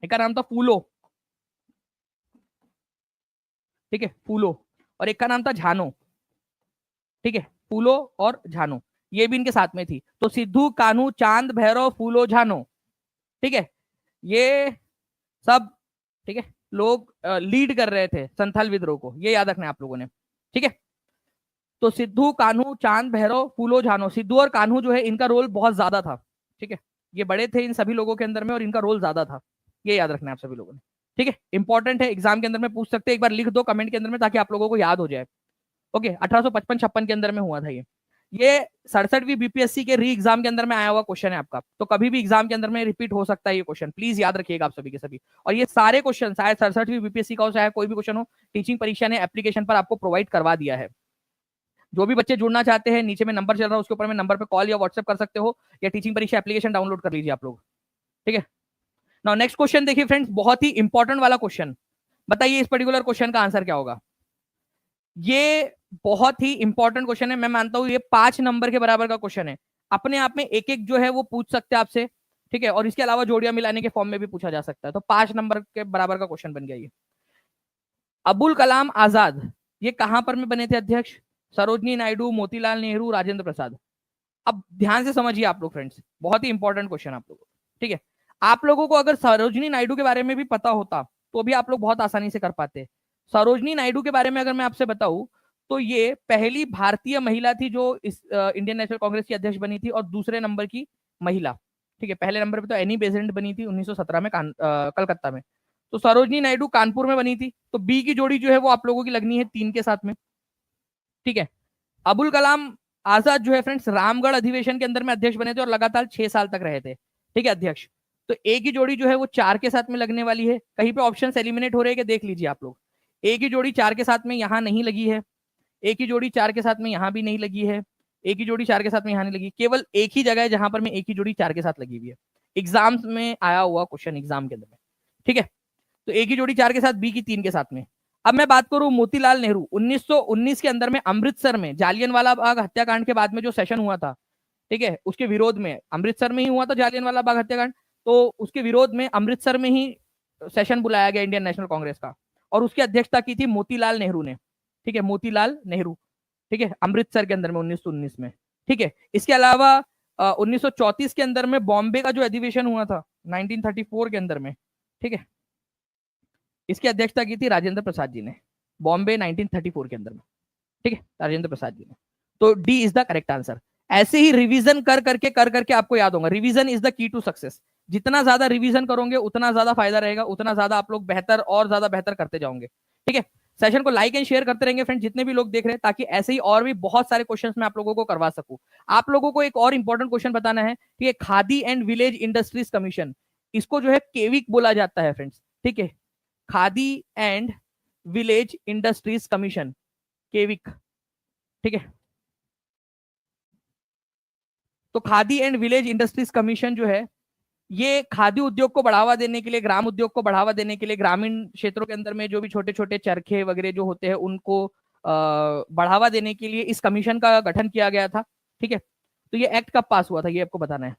एक का नाम था फूलो। ठीक है, फूलो, और एक का नाम था झानो। ठीक है, फूलो और झानो ये भी इनके साथ में थी। तो सिद्धू, कान्हू, चांद, भैरव, फूलो, झानो, ठीक है, ये सब, ठीक है, लोग लीड कर रहे थे संथाल विद्रोह को, ये याद रखना है आप लोगों ने। ठीक है, तो सिद्धू, कान्हू, चांद, भैरव, फूलो, झानो, सिद्धू और कान्हू जो है इनका रोल बहुत ज्यादा था। ठीक है, ये बड़े थे इन सभी लोगों के अंदर में और इनका रोल ज्यादा था, ये याद रखना है आप सभी लोगों ने। ठीक है, इंपॉर्टेंट है, एग्जाम के अंदर में पूछ सकते हैं, एक बार लिख दो कमेंट के अंदर में ताकि आप लोगों को याद हो जाए। ओके, 1855-56 के अंदर में हुआ था ये 67वीं बीपीएससी के री एग्जाम के अंदर में आया हुआ क्वेश्चन है आपका, तो कभी भी एग्जाम के अंदर में रिपीट हो सकता है ये क्वेश्चन, प्लीज याद रखिएगा आप सभी के सभी। और ये सारे क्वेश्चन चाहे 67वीं बीपीएससी का हो चाहे कोई भी क्वेश्चन हो, टीचिंग परीक्षा ने एप्लीकेशन पर आपको प्रोवाइड करवा दिया है। जो भी बच्चे जुड़ना चाहते हैं, नीचे में नंबर चल रहा है उसके ऊपर में नंबर पे कॉल या व्हाट्सएप कर सकते हो, या टीचिंग परीक्षा एप्लीकेशन डाउनलोड कर लीजिए आप लोग। ठीक है, नाउ नेक्स्ट क्वेश्चन देखिए फ्रेंड्स, बहुत ही इंपॉर्टेंट वाला क्वेश्चन। बताइए इस पर्टिकुलर क्वेश्चन का आंसर क्या होगा। ये बहुत ही इंपॉर्टेंट क्वेश्चन है, मैं मानता हूं ये 5 नंबर के बराबर का क्वेश्चन है। अपने आप में एक एक जो है वो पूछ सकते हैं आपसे। ठीक है, और इसके अलावा जोड़ियां मिलाने के फॉर्म में भी पूछा जा सकता है, तो 5 नंबर के बराबर का क्वेश्चन बन गया ये। अबुल कलाम आजाद ये कहां पर में बने थे अध्यक्ष। सरोजनी नायडू, मोतीलाल नेहरू, राजेंद्र प्रसाद। अब ध्यान से समझिए आप लोग फ्रेंड्स, बहुत ही इंपॉर्टेंट क्वेश्चन आप लोगों को। ठीक है, आप लोगों को अगर सरोजनी नायडू के बारे में भी पता होता तो भी आप लोग बहुत आसानी से कर पाते। सरोजनी नायडू के बारे में अगर मैं आपसे बताऊं तो ये पहली भारतीय महिला थी जो इस इंडियन नेशनल कांग्रेस की अध्यक्ष बनी थी, और दूसरे नंबर की महिला। ठीक है, पहले नंबर पे तो एनी बेसेंट बनी थी 1917 में कलकत्ता में। तो सरोजनी नायडू कानपुर में बनी थी, तो बी की जोड़ी जो है वो आप लोगों की लगनी है 3 के साथ में। ठीक है, अबुल कलाम आजाद जो है फ्रेंड्स रामगढ़ अधिवेशन के अंदर में अध्यक्ष बने थे और लगातार 6 साल तक रहे थे। ठीक है अध्यक्ष, तो ए की जोड़ी जो है वो 4 के साथ में लगने वाली है। कहीं पे ऑप्शन एलिमिनेट हो रहे हैं कि देख लीजिए आप लोग। ए की जोड़ी 4 के साथ में यहां नहीं लगी है, ए की जोड़ी 4 के साथ में यहां भी नहीं लगी है, ए की जोड़ी 4 के साथ में यहां नहीं लगी, केवल एक ही जगह है जहां पर में ए की जोड़ी 4 के साथ लगी हुई है। एग्जाम्स में आया हुआ क्वेश्चन, एग्जाम के अंदर में। ठीक है, तो ए की जोड़ी 4 के साथ, बी की 3 के साथ में। अब मैं बात करूं मोतीलाल नेहरू, 1919 के अंदर में अमृतसर में जालियनवाला बाग हत्याकांड के बाद में जो सेशन हुआ था, ठीक है, उसके विरोध में, अमृतसर में ही हुआ था जालियनवाला बाग हत्याकांड, तो उसके विरोध में अमृतसर में ही सेशन बुलाया गया इंडियन नेशनल कांग्रेस का, और उसकी अध्यक्षता की थी मोतीलाल नेहरू ने। ठीक है, मोतीलाल नेहरू। ठीक है, अमृतसर के अंदर में 1919 में। ठीक है, इसके अलावा 1934 के अंदर में बॉम्बे का जो अधिवेशन हुआ था 1934 के अंदर में, ठीक है, इसकी अध्यक्षता की थी राजेंद्र प्रसाद जी ने, बॉम्बे 1934 के अंदर में। ठीक है, राजेंद्र प्रसाद जी ने। तो D is the correct answer. ऐसे ही रिवीजन कर करके आपको याद होगा, revision is the key to success. जितना ज्यादा रिवीजन करोगे उतना ज्यादा फायदा रहेगा, उतना ज्यादा आप लोग बेहतर और ज्यादा बेहतर करते जाओगे। ठीक है, सेशन को लाइक एंड शेयर करते रहेंगे फ्रेंड जितने भी लोग देख रहे हैं, ताकि ऐसे ही और भी बहुत सारे क्वेश्चंस मैं आप लोगों को करवा सकूं। आप लोगों को एक और इंपॉर्टेंट क्वेश्चन बताना है, ठीक है, Khadi and village industries commission, इसको जो है केविक बोला जाता है फ्रेंड्स। ठीक है, Khadi and village industries commission, KVIC. ठीक है, तो Khadi and village industries commission जो है ये खादी उद्योग को बढ़ावा देने के लिए, ग्राम उद्योग को बढ़ावा देने के लिए, ग्रामीण क्षेत्रों के अंदर में जो भी छोटे छोटे चरखे वगैरह जो होते हैं उनको बढ़ावा देने के लिए इस कमीशन का गठन किया गया था। ठीक है, तो ये एक्ट कब पास हुआ था ये आपको बताना है।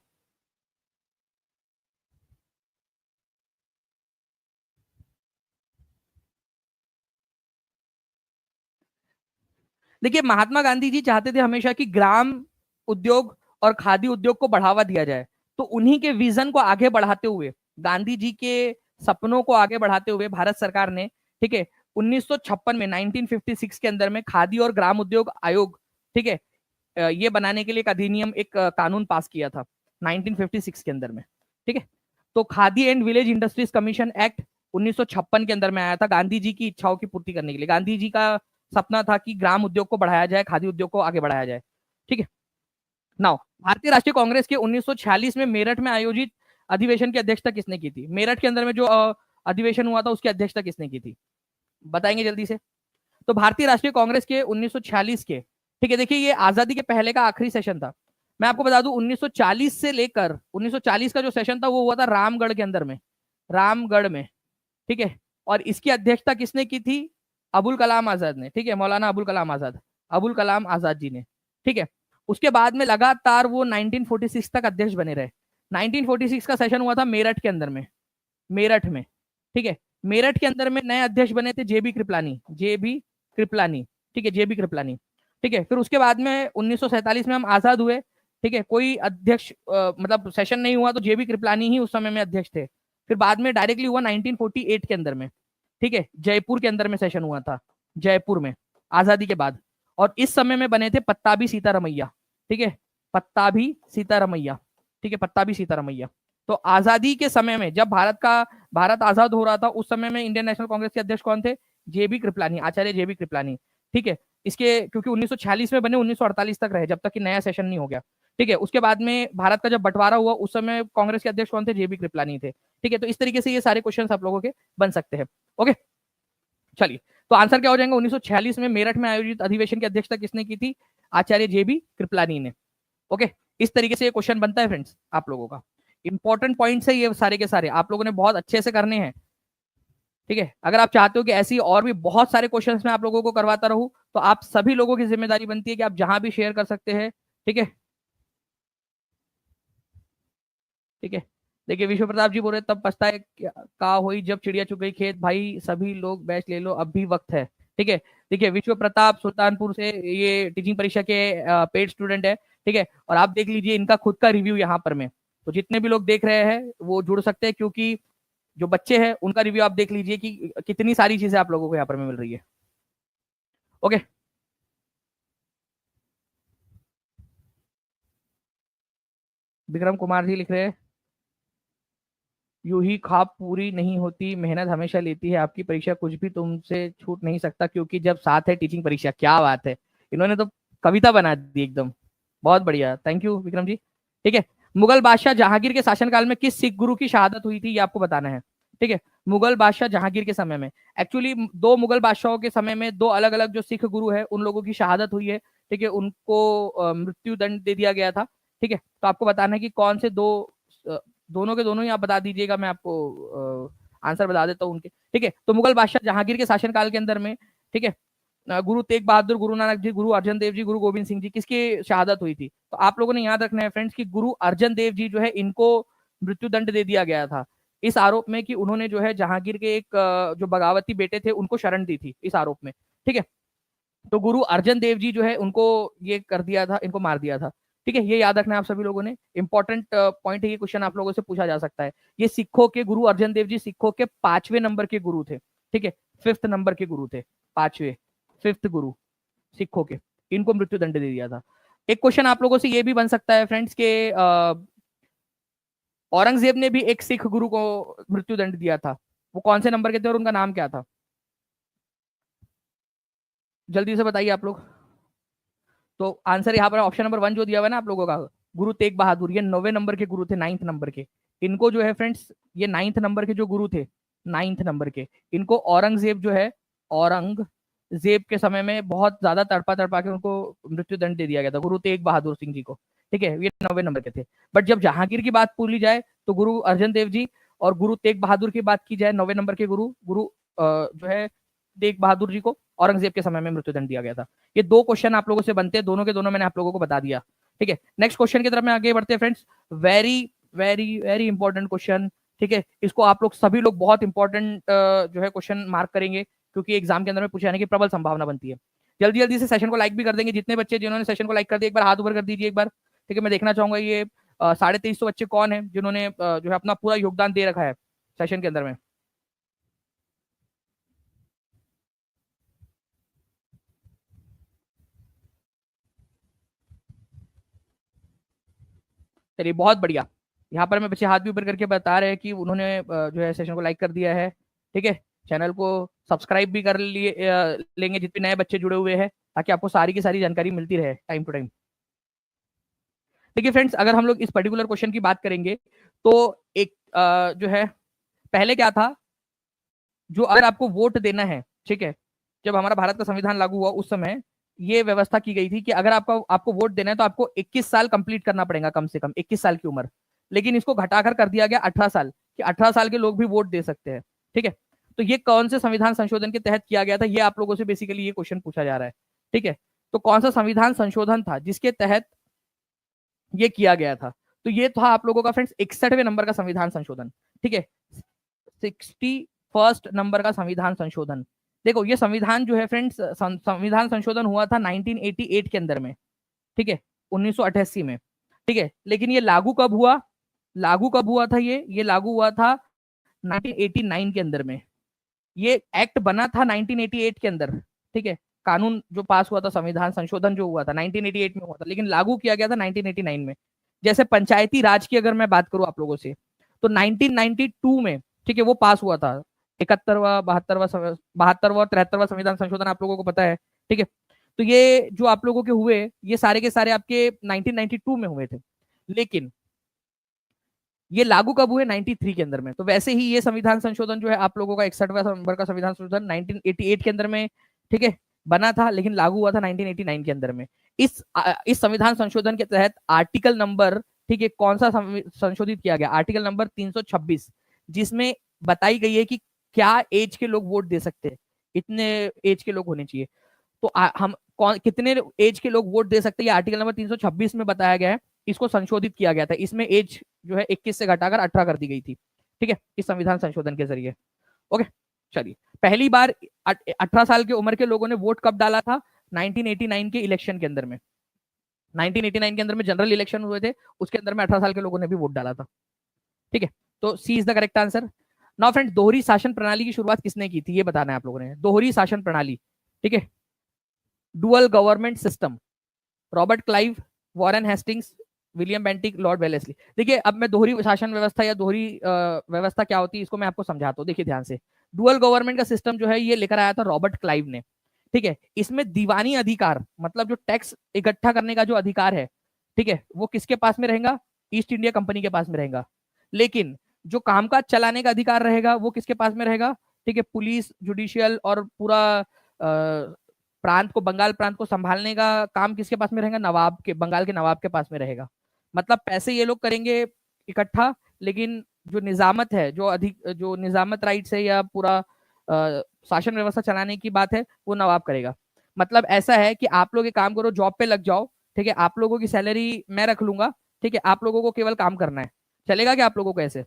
देखिए, महात्मा गांधी जी चाहते थे हमेशा कि ग्राम उद्योग और खादी उद्योग को बढ़ावा दिया जाए, तो उन्हीं के विजन को आगे बढ़ाते हुए, गांधी जी के सपनों को आगे बढ़ाते हुए भारत सरकार ने, ठीक है, 1956 में 1956 के अंदर में खादी और ग्राम उद्योग आयोग, ठीक है, ये बनाने के लिए एक अधिनियम, एक कानून पास किया था 1956 के अंदर में। ठीक है, तो Khadi and village industries commission act 1956 के अंदर में आया था गांधी जी की इच्छाओं की पूर्ति करने के लिए। गांधी जी का सपना था कि ग्राम उद्योग को बढ़ाया जाए, खादी उद्योग को आगे बढ़ाया जाए। ठीक है, नाउ भारतीय राष्ट्रीय कांग्रेस के 1946 में मेरठ में आयोजित अधिवेशन की अध्यक्षता किसने की थी। मेरठ के अंदर में जो अधिवेशन हुआ था उसकी अध्यक्षता किसने की थी, बताएंगे जल्दी से। तो भारतीय राष्ट्रीय कांग्रेस के 1946 के, ठीक है, देखिए ये आजादी के पहले का आखिरी सेशन था। मैं आपको बता दूं 1940 से लेकर 1940 का जो सेशन था वो हुआ था रामगढ़ के अंदर में, रामगढ़ में, ठीक है। और इसकी अध्यक्षता किसने की थी, अबुल कलाम आजाद ने, ठीक है, मौलाना अबुल कलाम आजाद, अबुल कलाम आजाद जी ने, ठीक है। उसके बाद में लगातार वो 1946 तक अध्यक्ष बने रहे। 1946 का सेशन हुआ था मेरठ के अंदर में, मेरठ में, ठीक है। मेरठ के अंदर में नए अध्यक्ष बने थे जेबी कृपलानी, जेबी कृपलानी, ठीक है, जेबी कृपलानी, ठीक है। फिर उसके बाद में 1947 में हम आजाद हुए, ठीक है, कोई अध्यक्ष मतलब सेशन नहीं हुआ, तो जेबी कृपलानी ही उस समय में अध्यक्ष थे। फिर बाद में डायरेक्टली हुआ 1948 के अंदर में, ठीक है, जयपुर के अंदर में सेशन हुआ था, जयपुर में, आजादी के बाद। और इस समय में बने थे पत्ताभी सीतारमैया, ठीक है, पत्ताभी सीतारमैया, ठीक है, पत्ताभी सीतारमैया। तो आजादी के समय में जब भारत आजाद हो रहा था उस समय में इंडियन नेशनल कांग्रेस के अध्यक्ष कौन थे, जेबी कृपलानी, आचार्य जेबी कृपलानी, ठीक है। इसके क्योंकि 1946 में बने 1948 तक रहे जब तक कि नया सेशन नहीं हो गया, ठीक है। उसके बाद में भारत का जब बंटवारा हुआ उस समय कांग्रेस के अध्यक्ष कौन थे, जेबी कृपलानी थे, ठीक है। तो इस तरीके से ये सारे क्वेश्चन आप लोगों के बन सकते हैं। ओके, चलिए, तो आंसर क्या हो जाएगा, 1946 में मेरठ में आयोजित अधिवेशन की अध्यक्षता किसने की थी, आचार्य जेबी कृपलानी ने। ओके, इस तरीके से ये क्वेश्चन बनता है फ्रेंड्स आप लोगों का। इंपॉर्टेंट पॉइंट्स है ये सारे के सारे, आप लोगों ने बहुत अच्छे से करने हैं, ठीक है। अगर आप चाहते हो कि ऐसी और भी बहुत सारे क्वेश्चंस मैं आप लोगों को करवाता रहूं, तो आप सभी लोगों की जिम्मेदारी बनती है कि आप जहां भी शेयर कर सकते हैं, ठीक है, ठीक है। देखिए विश्व प्रताप जी बोल रहे तब पछताए का हुई जब चिड़िया चुग गई खेत, भाई सभी लोग बैच ले लो अब भी वक्त है, ठीक है। देखिए विश्व प्रताप सुल्तानपुर से ये टीचिंग परीक्षा के पेड स्टूडेंट है, ठीक है। और आप देख लीजिए इनका खुद का रिव्यू यहाँ पर में, तो जितने भी लोग देख रहे हैं वो जुड़ सकते हैं, क्योंकि जो बच्चे हैं उनका रिव्यू आप देख लीजिए कि कितनी सारी चीजें आप लोगों को यहाँ पर में मिल रही है। ओके, विक्रम कुमार जी लिख रहे हैं, यूं ही ख्वाब पूरी नहीं होती, मेहनत हमेशा लेती है आपकी परीक्षा, कुछ भी तुमसे छूट नहीं सकता क्योंकि जब साथ है टीचिंग परीक्षा। क्या बात है, इन्होंने तो कविता बना दी एकदम, बहुत बढ़िया, थैंक यू विक्रम जी, ठीक है। मुगल बादशाह जहांगीर के शासनकाल में किस सिख गुरु की शहादत हुई थी, ये आपको बताना है, ठीक है। मुगल बादशाह जहांगीर के समय में, एक्चुअली दो मुगल बादशाहों के समय में दो अलग अलग जो सिख गुरु है उन लोगों की शहादत हुई है, ठीक है, उनको मृत्यु दंड दे दिया गया था, ठीक है। तो आपको बताना है कि कौन से दो, दोनों के दोनों ही आप बता दीजिएगा, मैं आपको आंसर बता देता हूँ उनके, ठीक है। तो मुगल बादशाह जहांगीर के शासनकाल के अंदर में, ठीक है, गुरु तेग बहादुर, गुरु नानक जी, गुरु अर्जन देव जी, गुरु गोविंद सिंह जी, किसकी शहादत हुई थी, तो आप लोगों ने याद रखना है फ्रेंड्स कि गुरु अर्जन देव जी जो है इनको मृत्यु दंड दे दिया गया था, इस आरोप में कि उन्होंने जो है जहांगीर के एक जो बगावती बेटे थे उनको शरण दी थी, इस आरोप में, ठीक है। तो गुरु अर्जन देव जी जो है उनको ये कर दिया था, इनको मार दिया था, ठीक है। ये याद रखना है आप सभी लोगों ने, इंपॉर्टेंट पॉइंट है, ये क्वेश्चन आप लोगों से पूछा जा सकता है। ये सिखों के गुरु अर्जन देव जी सिखों के 5वें नंबर के गुरु थे, ठीक है, 5th नंबर के गुरु थे, 5वें, 5th गुरु सिखों के, इनको मृत्यु दंड दे दिया था। एक क्वेश्चन आप लोगों से ये भी बन सकता है फ्रेंड्स के औरंगजेब ने भी एक सिख गुरु को मृत्यु दंड दिया था, वो कौन से नंबर के थे और उनका नाम क्या था, जल्दी से बताइए आप लोग। तो आंसर यहाँ पर ऑप्शन नंबर 1 जो दिया हुआ है ना आप लोगों का, गुरु तेग बहादुर, ये 9वें नंबर के गुरु थे, 9th नंबर के। इनको जो है फ्रेंड्स, ये 9th नंबर के जो गुरु थे, 9th नंबर के, इनको औरंगजेब जो है, औरंगजेब के समय में बहुत ज्यादा तड़पा तड़पा के उनको मृत्यु दंड दे दिया गया था, गुरु तेग बहादुर सिंह जी को, ठीक है। ये 9वें नंबर के थे। बट जब जहांगीर की बात पूरी जाए तो गुरु अर्जन देव जी और गुरु तेग बहादुर की बात की जाए, 9वें नंबर के गुरु, गुरु जो है तेग बहादुर जी को औरंगजेब के समय में मृत्युदंड दिया गया था। ये दो क्वेश्चन आप लोगों से बनते हैं, दोनों के दोनों मैंने आप लोगों को बता दिया, ठीक है। नेक्स्ट क्वेश्चन की तरफ में आगे बढ़ते हैं friends, very very very important question, ठीक है। इसको आप लोग सभी लोग बहुत इंपॉर्टेंट जो है क्वेश्चन मार्क करेंगे, क्योंकि एग्जाम के अंदर में पूछे जाने की प्रबल संभावना बनती है। जल्दी जल्दी से सेशन को लाइक भी कर देंगे, जितने बच्चे जिन्होंने सेशन को लाइक कर दिया एक बार हाथ ऊपर कर दीजिए एक बार, ठीक है। मैं देखना चाहूंगा ये 2350 बच्चे कौन है जिन्होंने जो है अपना पूरा योगदान दे रखा है सेशन के अंदर में। चलिए बहुत बढ़िया, यहाँ पर मैं बच्चे हाथ भी ऊपर करके बता रहे हैं कि उन्होंने जो है सेशन को लाइक कर दिया है, ठीक है। चैनल को सब्सक्राइब भी कर लिए लेंगे जितने नए बच्चे जुड़े हुए हैं, ताकि आपको सारी की सारी जानकारी मिलती रहे टाइम टू टाइम। देखिए फ्रेंड्स, अगर हम लोग इस पर्टिकुलर क्वेश्चन की बात करेंगे तो एक जो है पहले क्या था, जो अगर आपको वोट देना है, ठीक है, जब हमारा भारत का संविधान लागू हुआ उस समय ये व्यवस्था की गई थी कि अगर आपको वोट देना है तो आपको 21 साल कंप्लीट करना पड़ेगा, कम से कम 21 साल की उम्र। लेकिन इसको घटाकर कर दिया गया 18 साल, कि 18 साल के लोग भी वोट दे सकते हैं। ठीक है, तो ये कौन से संविधान संशोधन के तहत किया गया था, ये आप लोगों से बेसिकली ये क्वेश्चन पूछा जा रहा है। ठीक है, तो कौन सा संविधान संशोधन था जिसके तहत ये किया गया था? तो ये था आप लोगों का फ्रेंड्स 61वें नंबर का संविधान संशोधन। ठीक है, 61st नंबर का संविधान संशोधन। देखो ये संविधान जो है फ्रेंड्स, संविधान संशोधन हुआ था 1988 के अंदर में। ठीक है, 1988 में। ठीक है, लेकिन ये लागू कब हुआ? लागू कब हुआ था? ये लागू हुआ था 1989 के अंदर में। ये एक्ट बना था 1988 के अंदर। ठीक है, कानून जो पास हुआ था, संविधान संशोधन जो हुआ था 1988 में हुआ था, लेकिन लागू किया गया था 1989 में। जैसे पंचायती राज की अगर मैं बात करूं आप लोगों से, तो 1992 में, ठीक है, वो पास हुआ था 71वां 72वां और 73वां संविधान संशोधन, आप लोगों को पता है। ठीक है, तो ये जो आप लोगों के हुए, ये सारे के सारे आपके 1992 में हुए थे। लेकिन ये लागू कब हुए? 93 के अंदर में। तो वैसे ही ये संविधान संशोधन जो है आप लोगों का 61वां नंबर का संविधान संशोधन 1988 के अंदर में, ठीक है, बना था, लेकिन लागू हुआ था 1989 के अंदर में। इस संविधान संशोधन के तहत आर्टिकल नंबर, ठीक है, कौन सा संशोधित किया गया? आर्टिकल नंबर 326, जिसमें बताई गई है कि क्या एज के लोग वोट दे सकते हैं, इतने एज के लोग होने चाहिए। तो हम कौन कितने एज के लोग वोट दे सकते हैं, ये आर्टिकल नंबर 326 में बताया गया है। इसको संशोधित किया गया था, इसमें एज जो है 21 से घटाकर 18 कर दी गई थी। ठीक है, इस संविधान संशोधन के जरिए। ओके, चलिए, पहली बार 18 साल की उम्र के लोगों ने वोट कब डाला था? 1989 के इलेक्शन के अंदर में। 1989 के अंदर में जनरल इलेक्शन हुए थे, उसके अंदर में 18 साल के लोगों ने भी वोट डाला था। ठीक है, तो C is the correct answer. Now friends, दोहरी शासन प्रणाली की शुरुआत किसने की थी, ये बताना है आप लोगों ने। दोहरी शासन प्रणाली, ठीक है, dual government system, Robert Clive, Warren Hastings, William Bentinck, Lord Wellesley. देखिए, अब मैं दोहरी शासन व्यवस्था या दोहरी व्यवस्था क्या होती है इसको मैं आपको समझाता हूँ, देखिए ध्यान से। डुअल गवर्नमेंट का सिस्टम जो है ये लेकर आया था रॉबर्ट क्लाइव ने। ठीक है, इसमें दीवानी अधिकार, मतलब जो टैक्स इकट्ठा करने का जो अधिकार है, ठीक है, वो किसके पास में रहेगा? ईस्ट इंडिया कंपनी के पास में रहेगा। लेकिन जो कामकाज चलाने का अधिकार रहेगा वो किसके पास में रहेगा? ठीक है, पुलिस, जुडिशियल और पूरा प्रांत को, बंगाल प्रांत को संभालने का काम किसके पास में रहेगा? नवाब के, बंगाल के नवाब के पास में रहेगा। मतलब पैसे ये लोग करेंगे इकट्ठा, लेकिन जो निजामत है, जो निजामत राइट्स है या पूरा शासन व्यवस्था चलाने की बात है, वो नवाब करेगा। मतलब ऐसा है कि आप लोग एक काम करो, जॉब पे लग जाओ, ठीक है, आप लोगों की सैलरी मैं रख लूंगा, ठीक है, आप लोगों को केवल काम करना है। चलेगा क्या आप लोगों को ऐसे?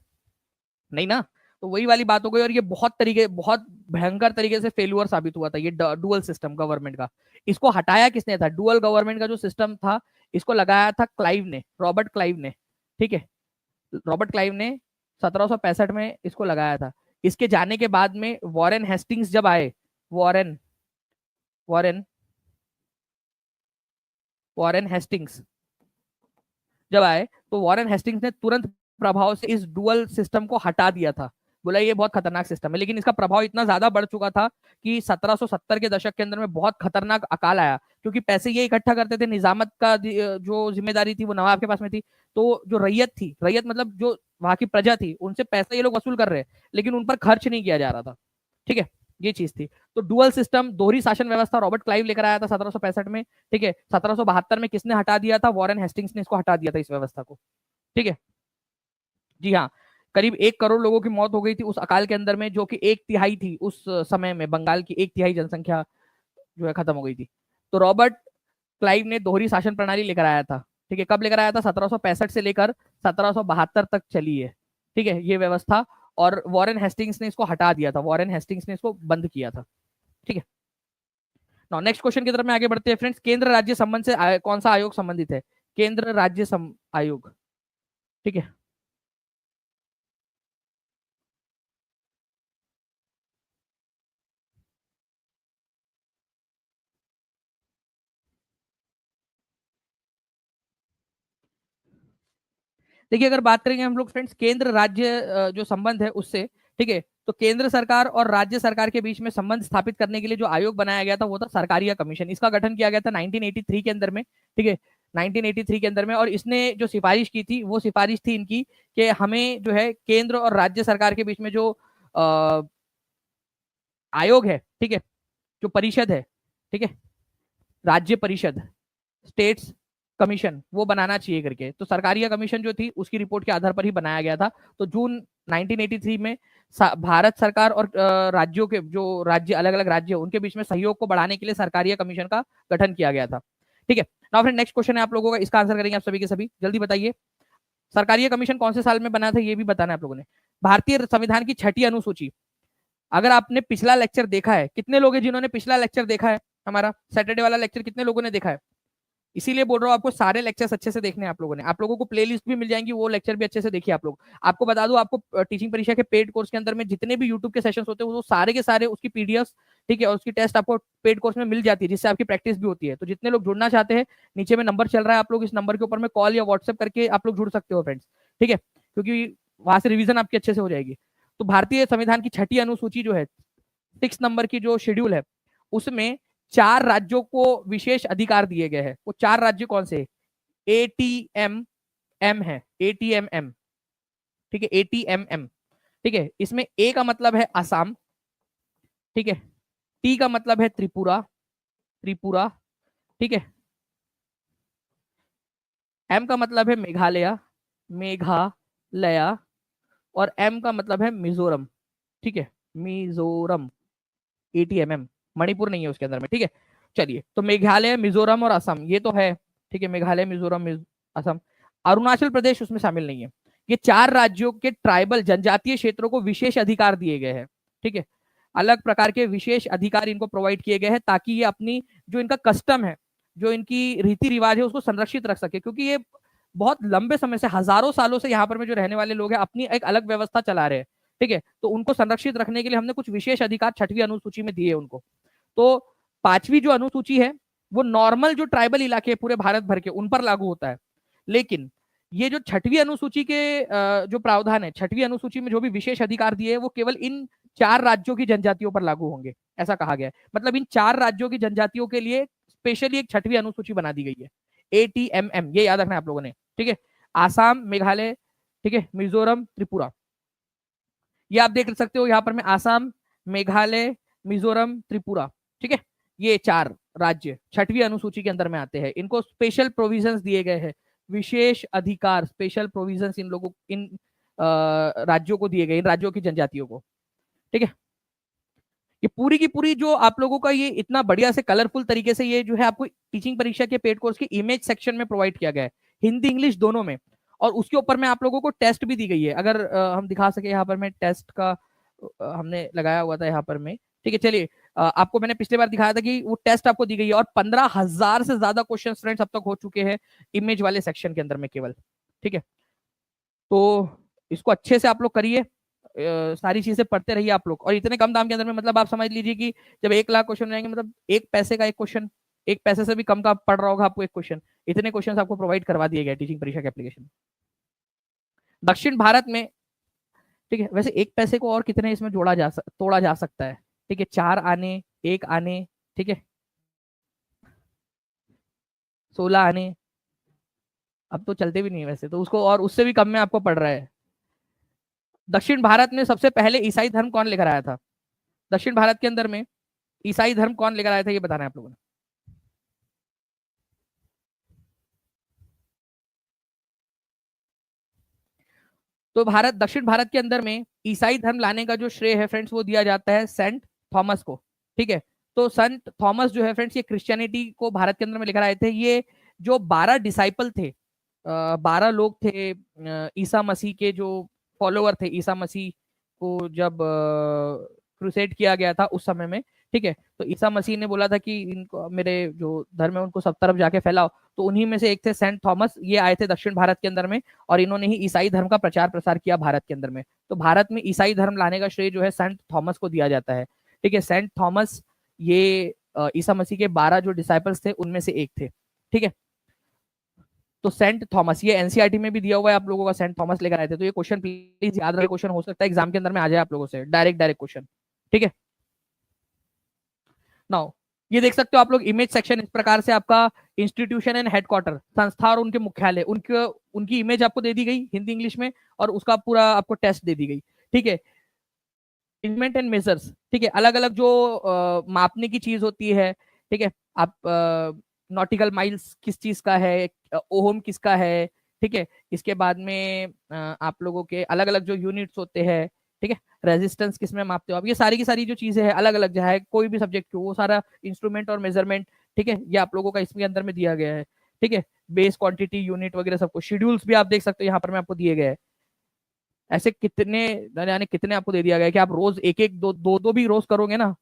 नहीं ना। तो वही वाली बात हो गई, और ये बहुत भयंकर तरीके से फेल्यूर साबित हुआ था ये डुअल सिस्टम गवर्नमेंट का। इसको हटाया किसने था? डुअल गवर्नमेंट का जो सिस्टम था, इसको लगाया था क्लाइव ने, रॉबर्ट क्लाइव ने। ठीक है, रॉबर्ट क्लाइव ने 1765 में इसको लगाया था। इसके जाने के बाद में वॉरेन हेस्टिंग्स जब आए, वॉरेन वॉरेन वॉरेन हेस्टिंग्स जब आए, तो वॉरेन हेस्टिंग्स ने तुरंत प्रभाव से इस डुअल सिस्टम को हटा दिया था। बोला ये बहुत खतरनाक सिस्टम है, लेकिन इसका प्रभाव इतना ज्यादा बढ़ चुका था कि 1770 के दशक के अंदर में बहुत खतरनाक अकाल आया, क्योंकि पैसे ये इकट्ठा करते थे, निजामत का जो जिम्मेदारी थी वो नवाब के पास में थी। तो जो रैयत थी, रैयत मतलब जो वहां की प्रजा थी, उनसे पैसा ये लोग वसूल कर रहे, लेकिन उन पर खर्च नहीं किया जा रहा था। ठीक है, ये चीज थी। तो डुअल सिस्टम, दोहरी शासन व्यवस्था रॉबर्ट क्लाइव लेकर आया था 1765 में। ठीक है, 1772 में किसने हटा दिया था? वॉरेन हेस्टिंग्स ने इसको हटा दिया था, इस व्यवस्था को। ठीक है, जी हाँ, करीब 1 करोड़ लोगों की मौत हो गई थी उस अकाल के अंदर में, जो कि 1/3 थी उस समय में, बंगाल की 1/3 जनसंख्या जो है खत्म हो गई थी। तो रॉबर्ट क्लाइव ने दोहरी शासन प्रणाली लेकर आया था। ठीक है, कब लेकर आया था? 1765 से लेकर 1772 तक चली है, ठीक है, ये व्यवस्था। और वॉरेन हेस्टिंग्स ने इसको हटा दिया था, वॉरेन हेस्टिंग्स ने इसको बंद किया था। ठीक है, नेक्स्ट क्वेश्चन की तरफ में आगे बढ़ते हैं फ्रेंड्स। केंद्र राज्य संबंध से कौन सा आयोग संबंधित है? केंद्र राज्य आयोग। ठीक है, देखिए अगर बात करेंगे हम लोग फ्रेंड्स केंद्र राज्य जो संबंध है उससे, ठीक है, तो केंद्र सरकार और राज्य सरकार के बीच में संबंध स्थापित करने के लिए जो आयोग बनाया गया था वो था सरकारिया कमीशन। इसका गठन किया गया था 1983 के अंदर में। ठीक है, 1983 के अंदर में, और इसने जो सिफारिश की थी वो सिफारिश थी इनकी कि हमें जो है केंद्र और राज्य सरकार के बीच में जो आयोग है, ठीक है, जो परिषद है, ठीक है, राज्य परिषद, स्टेट्स कमीशन, वो बनाना चाहिए करके। तो सरकारिया कमीशन जो थी उसकी रिपोर्ट के आधार पर ही बनाया गया था। तो जून 1983 में भारत सरकार और राज्यों के जो राज्य अलग अलग राज्य उनके बीच में सहयोग को बढ़ाने के लिए सरकारिया कमीशन का गठन किया गया था। ठीक है, नाउ फ्रेंड नेक्स्ट क्वेश्चन है आप लोगों का, इसका आंसर करेंगे आप सभी के सभी, जल्दी बताइए। सरकारिया कमीशन कौन से साल में बना था ये भी बताना है आप लोगों ने। भारतीय संविधान की 6ठी अनुसूची, अगर आपने पिछला लेक्चर देखा है, कितने लोग हैं जिन्होंने पिछला लेक्चर देखा है, हमारा सैटरडे वाला लेक्चर कितने लोगों ने देखा है? इसीलिए बोल रहा हूँ आपको सारे लेक्चर्स अच्छे से देखने हैं आप लोगों ने। आप लोगों को प्लेलिस्ट भी मिल जाएंगी, वो लेक्चर भी अच्छे से देखिए आप लोग। आपको बता दूं, आपको टीचिंग परीक्षा के पेड कोर्स के अंदर में जितने भी यूट्यूब के सेशंस होते हैं वो सारे के सारे उसकी पीडीएफ, ठीक है, और उसकी टेस्ट आपको पेड कोर्स में मिल जाती है, जिससे आपकी प्रैक्टिस भी होती है। तो जितने लोग जुड़ना चाहते हैं, नीचे में नंबर चल रहा है, आप लोग इस नंबर के ऊपर में कॉल या व्हाट्सएप करके आप लोग जुड़ सकते हो फ्रेंड्स, ठीक है, क्योंकि वहां से रिविजन आपकी अच्छे से हो जाएगी। तो भारतीय संविधान की 6ठी अनुसूची जो है, 6 नंबर की जो शेड्यूल है, उसमें 4 राज्यों को विशेष अधिकार दिए गए हैं। वो 4 राज्य कौन से? ATMM है, ATMM, ठीक है, ATMM, ठीक है। इसमें ए का मतलब है असम, ठीक है, टी का मतलब है त्रिपुरा, त्रिपुरा, ठीक है, एम का मतलब है मेघालय, मेघालय, और एम का मतलब है मिजोरम, ठीक है, मिजोरम, ATMM, मणिपुर नहीं है उसके अंदर में, ठीक है। चलिए, तो मेघालय, मिजोरम और असम ये तो है, ठीक है, मेघालय, मिजोरम, असम। अरुणाचल प्रदेश उसमें शामिल नहीं है। ये 4 राज्यों के ट्राइबल जनजातीय क्षेत्रों को विशेष अधिकार दिए गए हैं, ठीक है, अलग प्रकार के विशेष अधिकार इनको प्रोवाइड किए गए हैं, ताकि ये अपनी जो इनका कस्टम है, जो इनकी रीति रिवाज है, उसको संरक्षित रख सके, क्योंकि ये बहुत लंबे समय से, हजारों सालों से यहाँ पर में जो रहने वाले लोग हैं अपनी एक अलग व्यवस्था चला रहे हैं, ठीक है। तो उनको संरक्षित रखने के लिए हमने कुछ विशेष अधिकार 6वीं अनुसूची में दिए उनको। तो 5वीं जो अनुसूची है वो नॉर्मल जो ट्राइबल इलाके हैं पूरे भारत भर के उन पर लागू होता है, लेकिन ये जो 6वीं अनुसूची के जो प्रावधान है, 6वीं अनुसूची में जो भी विशेष अधिकार दिए वो केवल इन 4 राज्यों की जनजातियों पर लागू होंगे, ऐसा कहा गया है। मतलब इन 4 राज्यों की जनजातियों के लिए स्पेशली एक 6वीं अनुसूची बना दी गई है, ATMM, ये याद रखना है आप लोगों ने, ठीक है। आसाम, मेघालय, ठीक है, मिजोरम, त्रिपुरा, ये आप देख सकते हो यहाँ पर में, आसाम, मेघालय, मिजोरम, त्रिपुरा, ठीक है, ये 4 राज्य 6वीं अनुसूची के अंदर में आते हैं। इनको स्पेशल प्रोविजंस दिए गए हैं, विशेष अधिकार, स्पेशल प्रोविजंस इन लोगों, इन राज्यों को दिए गए, इन राज्यों की जनजातियों को, ठीक है। ये पूरी की पूरी जो आप लोगों का ये इतना बढ़िया से कलरफुल तरीके से ये जो है आपको टीचिंग परीक्षा के पेड कोर्स की इमेज सेक्शन में प्रोवाइड किया गया है, हिंदी इंग्लिश दोनों में, और उसके ऊपर में आप लोगों को टेस्ट भी दी गई है। अगर हम दिखा सके यहाँ पर में टेस्ट का हमने लगाया हुआ था यहाँ पर में, ठीक है। चलिए, आपको मैंने पिछली बार दिखाया था कि वो टेस्ट आपको दी गई है, और 15,000 से ज्यादा क्वेश्चन फ्रेंड्स अब तक हो चुके हैं इमेज वाले सेक्शन के अंदर में केवल, ठीक है। तो इसको अच्छे से आप लोग करिए, सारी चीजें पढ़ते रहिए आप लोग, और इतने कम दाम के अंदर में, मतलब आप समझ लीजिए कि जब 1 लाख क्वेश्चन रहेंगे, मतलब 1 पैसे का एक क्वेश्चन, 1 पैसे से भी कम का पड़ रहा होगा आपको एक क्वेश्चन, इतने क्वेश्चन आपको प्रोवाइड करवा दिए गए टीचिंग परीक्षा के एप्लीकेशन। दक्षिण भारत में, ठीक है, वैसे 1 पैसे को और कितने इसमें तोड़ा जा सकता है, ठीक है, 4 आने, 1 आने, ठीक है, 16 आने, अब तो चलते भी नहीं है वैसे तो, उसको और उससे भी कम में आपको पड़ रहा है। दक्षिण भारत में सबसे पहले ईसाई धर्म कौन लेकर आया था? दक्षिण भारत के अंदर में ईसाई धर्म कौन लेकर आया था, ये बताना है आप लोगों ने। तो दक्षिण भारत के अंदर में ईसाई धर्म लाने का जो श्रेय है फ्रेंड्स, वो दिया जाता है सेंट थॉमस को, ठीक है। तो संत थॉमस जो है फ्रेंड्स, ये क्रिश्चियनिटी को भारत के अंदर में लेकर आए थे। ये जो 12 डिसाइपल थे, 12 लोग थे ईसा मसीह के जो फॉलोअर थे, ईसा मसीह को जब क्रूसेड किया गया था उस समय में, ठीक है। तो ईसा मसीह ने बोला था कि इनको, मेरे जो धर्म है उनको सब तरफ जाके फैलाओ, तो उन्हीं में से एक थे सेंट थॉमस। ये आए थे दक्षिण भारत के अंदर में, और इन्होंने ही ईसाई धर्म का प्रचार प्रसार किया भारत के अंदर में। तो भारत में ईसाई धर्म लाने का श्रेय जो है सेंट थॉमस को दिया जाता है, ठीक है। सेंट थॉमस ये ईसा मसीह के 12 जो डिसाइपल्स थे उनमें से एक थे, ठीक है। तो सेंट थॉमस, ये एनसीईआरटी में भी दिया हुआ है आप लोगों का, सेंट थॉमस लेकर आए थे। तो ये क्वेश्चन प्लीज याद रखिए, क्वेश्चन हो सकता है एग्जाम के अंदर में आ जाए आप लोगों से डायरेक्ट क्वेश्चन, ठीक है। नाउ ये देख सकते हो आप लोग इमेज सेक्शन, इस प्रकार से आपका इंस्टीट्यूशन एंड हेडक्वार्टर, संस्था और उनके मुख्यालय, उनकी इमेज आपको दे दी गई हिंदी इंग्लिश में, और उसका पूरा आपको टेस्ट दे दी गई, ठीक है। इंस्ट्रूमेंट एंड मेजर्स, ठीक है, अलग अलग जो मापने की चीज होती है, ठीक है। आप नॉटिकल माइल्स किस चीज का है, ओहम किसका है, ठीक है। इसके बाद में आप लोगों के अलग अलग जो यूनिट्स होते हैं, ठीक है, रेजिस्टेंस किस में मापते हो आप, ये सारी की सारी जो चीजें हैं अलग अलग, चाहे कोई भी सब्जेक्ट हो वो सारा इंस्ट्रूमेंट और मेजरमेंट, ठीक है, ये आप लोगों का इसके अंदर में दिया गया है, ठीक है। बेस क्वांटिटी यूनिट वगैरह सबको शेड्यूल्स भी आप देख सकते हो यहाँ पर मैं आपको दिए गए हैं। ऐसे कितने यानी कितने आपको दे दिया गया है कि आप रोज एक एक दो दो दो भी रोज करोगे ना,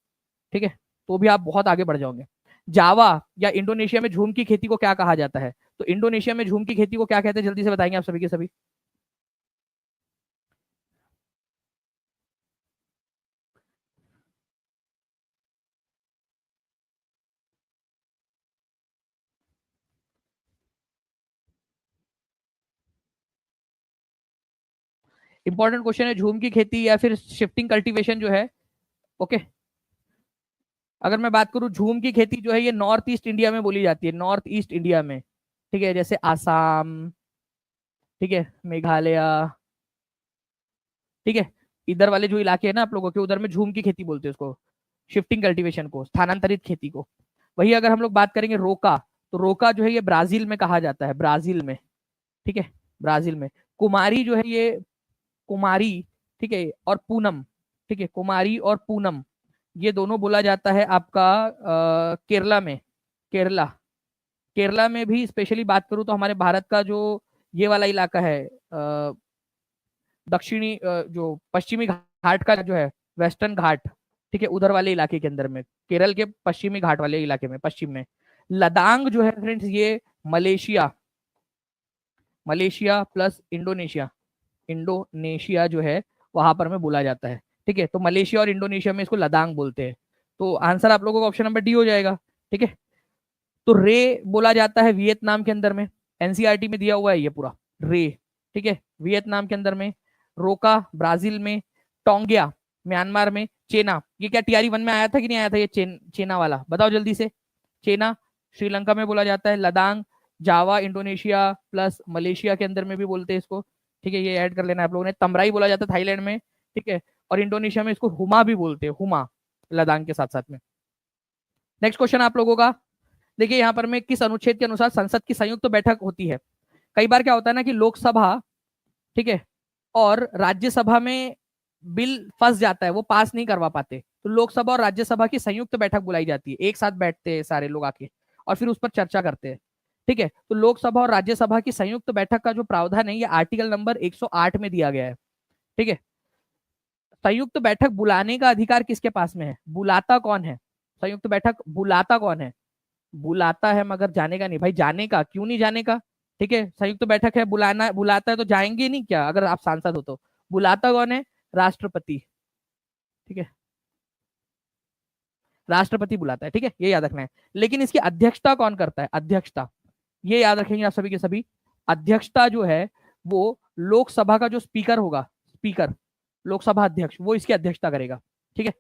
ठीक है, तो भी आप बहुत आगे बढ़ जाओगे। जावा या इंडोनेशिया में झूम की खेती को क्या कहा जाता है? तो इंडोनेशिया में झूम की खेती को क्या कहते हैं, जल्दी से बताएंगे आप सभी के सभी। इंपॉर्टेंट क्वेश्चन है, झूम की खेती या फिर शिफ्टिंग कल्टीवेशन जो है। ओके, अगर मैं बात करूं झूम की खेती जो है ये नॉर्थ ईस्ट इंडिया में बोली जाती है, नॉर्थ ईस्ट इंडिया में, ठीक है, जैसे आसाम, ठीक है, मेघालय, ठीक है, इधर वाले जो इलाके हैं ना आप लोगों के, उधर में झूम की खेती बोलते हैं उसको, शिफ्टिंग कल्टीवेशन को, स्थानांतरित खेती को। वही अगर हम लोग बात करेंगे रोका, तो रोका जो है ये ब्राजील में कहा जाता है, ब्राजील में, ठीक है, ब्राजील में। कुमारी जो है ये, कुमारी, ठीक है, और पूनम, ठीक है, कुमारी और पूनम, ये दोनों बोला जाता है आपका केरला में, केरला, केरला में भी स्पेशली बात करूं तो हमारे भारत का जो ये वाला इलाका है, दक्षिणी जो पश्चिमी घाट का जो है, वेस्टर्न घाट, ठीक है, उधर वाले इलाके के अंदर में, केरल के पश्चिमी घाट वाले इलाके में, पश्चिम में। लदांग जो है फ्रेंड्स ये Malaysia, Malaysia plus Indonesia, Indonesia जो है वहां पर में बोला जाता है, ठीक है। तो मलेशिया और इंडोनेशिया में इसको लदांग बोलते हैं। तो आंसर आप लोगों का ऑप्शन नंबर डी हो जाएगा, ठीक है। तो रे बोला जाता है वियतनाम के अंदर में, एनसीईआरटी में दिया हुआ है ये पूरा, रे, ठीक है, वियतनाम के अंदर में। रोका ब्राजील में, टोंगिया म्यांमार में, चेना, ये क्या टीआरई 1 में आया था कि नहीं आया था ये चेना वाला, बताओ जल्दी से। चेना श्रीलंका में बोला जाता है, ladang Java Indonesia plus Malaysia के अंदर में भी बोलते हैं इसको, ठीक है, ये ऐड कर लेना आप लोगों ने। तमराई बोला जाता है थाईलैंड में, ठीक है, और इंडोनेशिया में इसको हुमा भी बोलते हैं, हुमा, लदांग के साथ साथ में। नेक्स्ट क्वेश्चन आप लोगों का, देखिए यहाँ पर में किस अनुच्छेद के अनुसार संसद की संयुक्त बैठक होती है? कई बार क्या होता है ना कि लोकसभा, ठीक है, और राज्यसभा में बिल फंस जाता है, वो पास नहीं करवा पाते, तो लोकसभा और राज्यसभा की संयुक्त बैठक बुलाई जाती है, एक साथ बैठते हैं सारे लोग आके और फिर उस पर चर्चा करते हैं, ठीक है। तो लोकसभा और राज्यसभा की संयुक्त बैठक का जो प्रावधान है ये आर्टिकल नंबर 108 में दिया गया है, ठीक है। संयुक्त बैठक बुलाने का अधिकार किसके पास में है, बुलाता कौन है, संयुक्त बैठक बुलाता कौन है? बुलाता है मगर जाने का नहीं भाई, जाने का क्यों नहीं, जाने का, ठीक है, संयुक्त बैठक है, बुलाना बुलाता है तो जाएंगे नहीं क्या अगर आप सांसद हो तो? बुलाता कौन है? राष्ट्रपति, ठीक है, राष्ट्रपति बुलाता है, ठीक है, ये याद रखना है। लेकिन इसकी अध्यक्षता कौन करता है, अध्यक्षता, ये याद रखेंगे आप सभी के सभी। अध्यक्षता जो है वो लोकसभा का जो स्पीकर होगा, स्पीकर, लोकसभा अध्यक्ष, वो इसकी अध्यक्षता करेगा, ठीक है।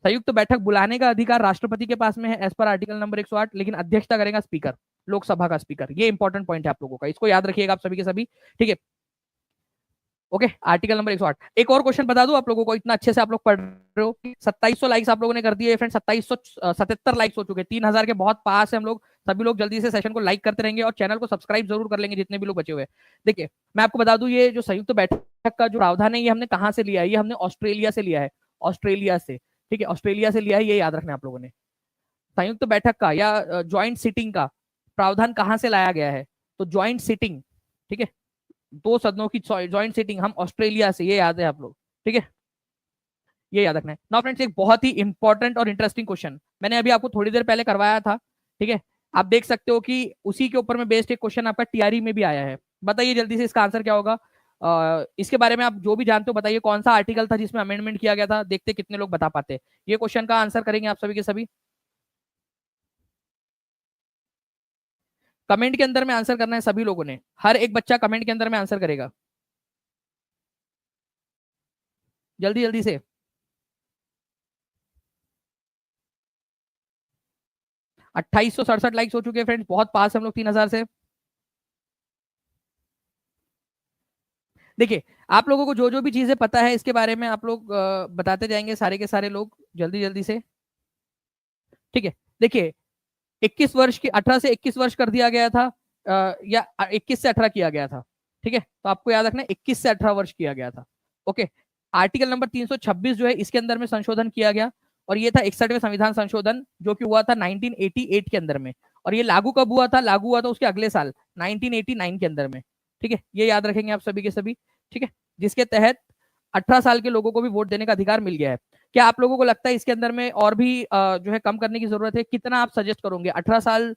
संयुक्त बैठक बुलाने का अधिकार राष्ट्रपति के पास में है एज पर आर्टिकल नंबर 108, लेकिन अध्यक्षता करेगा स्पीकर, लोकसभा का स्पीकर। ये इंपॉर्टेंट पॉइंट है आप लोगों का, इसको याद रखिएगा आप सभी के सभी, ठीक है। Okay, article number 108। एक और क्वेश्चन बता दूं आप लोगों को, इतना अच्छे से आप लोग पढ़ रहे हो, 2700 लाइक्स आप लोगों ने कर दिए फ्रेंड, 2777 लाइक्स हो चुके, 3000 के बहुत पास है हम लोग। सभी लोग जल्दी से सेशन को लाइक करते रहेंगे और चैनल को सब्सक्राइब जरूर कर लेंगे जितने भी लोग बचे हुए हैं। देखिए मैं आपको बता दूं, ये जो संयुक्त बैठक का जो प्रावधान है ये हमने कहाँ से लिया है, ये हमने ऑस्ट्रेलिया से लिया है, ऑस्ट्रेलिया से, ठीक है, ऑस्ट्रेलिया से लिया है, ये याद रखना है आप लोगों ने। संयुक्त बैठक का या ज्वाइंट सीटिंग का प्रावधान कहां से लाया गया है? तो ज्वाइंट सीटिंग, ठीक है, दो सदनों की ज्वाइंट सीटिंग हम ऑस्ट्रेलिया से, ये याद है आप लोग, ठीक है, ये याद रखना है। नाउ फ्रेंड्स एक बहुत ही इंपॉर्टेंट और इंटरेस्टिंग क्वेश्चन मैंने अभी आपको थोड़ी देर पहले करवाया था, ठीक है, आप देख सकते हो कि उसी के ऊपर में बेस्ड एक क्वेश्चन आपका टीआरई में भी आया है। बताइए जल्दी से इसका आंसर क्या होगा? इसके बारे में आप जो भी जानते हो बताइए, कौन सा आर्टिकल था जिसमें अमेंडमेंट किया गया था, देखते कितने लोग बता पाते हैं। ये क्वेश्चन का आंसर करेंगे आप सभी के सभी, कमेंट के अंदर में आंसर करना है सभी लोगों ने, हर एक बच्चा कमेंट के अंदर में आंसर करेगा, जल्दी जल्दी से। 2867 लाइक्स हो चुके हैं फ्रेंड्स, बहुत पास हम लोग 3000 से। देखिए आप लोगों को जो जो भी चीजें पता है इसके बारे में आप लोग बताते जाएंगे, सारे के सारे लोग जल्दी जल्दी से। ठीक है, देखिए 21 वर्ष की 18 से 21 वर्ष कर दिया गया था, या 21 से 18 किया गया था। ठीक है, तो आपको याद रखना 21 से 18 वर्ष किया गया था। ओके, आर्टिकल नंबर 326 जो है इसके अंदर में संशोधन किया गया, और ये था 61वें संविधान संशोधन जो कि हुआ था 1988 के अंदर में। और ये लागू कब हुआ था? लागू हुआ था उसके अगले साल 1989 के अंदर में। ठीक है, ये याद रखेंगे आप सभी के सभी। ठीक है, जिसके तहत 18 साल के लोगों को भी वोट देने का अधिकार मिल गया है। क्या आप लोगों को लगता है इसके अंदर में और भी जो है कम करने की जरूरत है? कितना आप सजेस्ट करोगे? 18 साल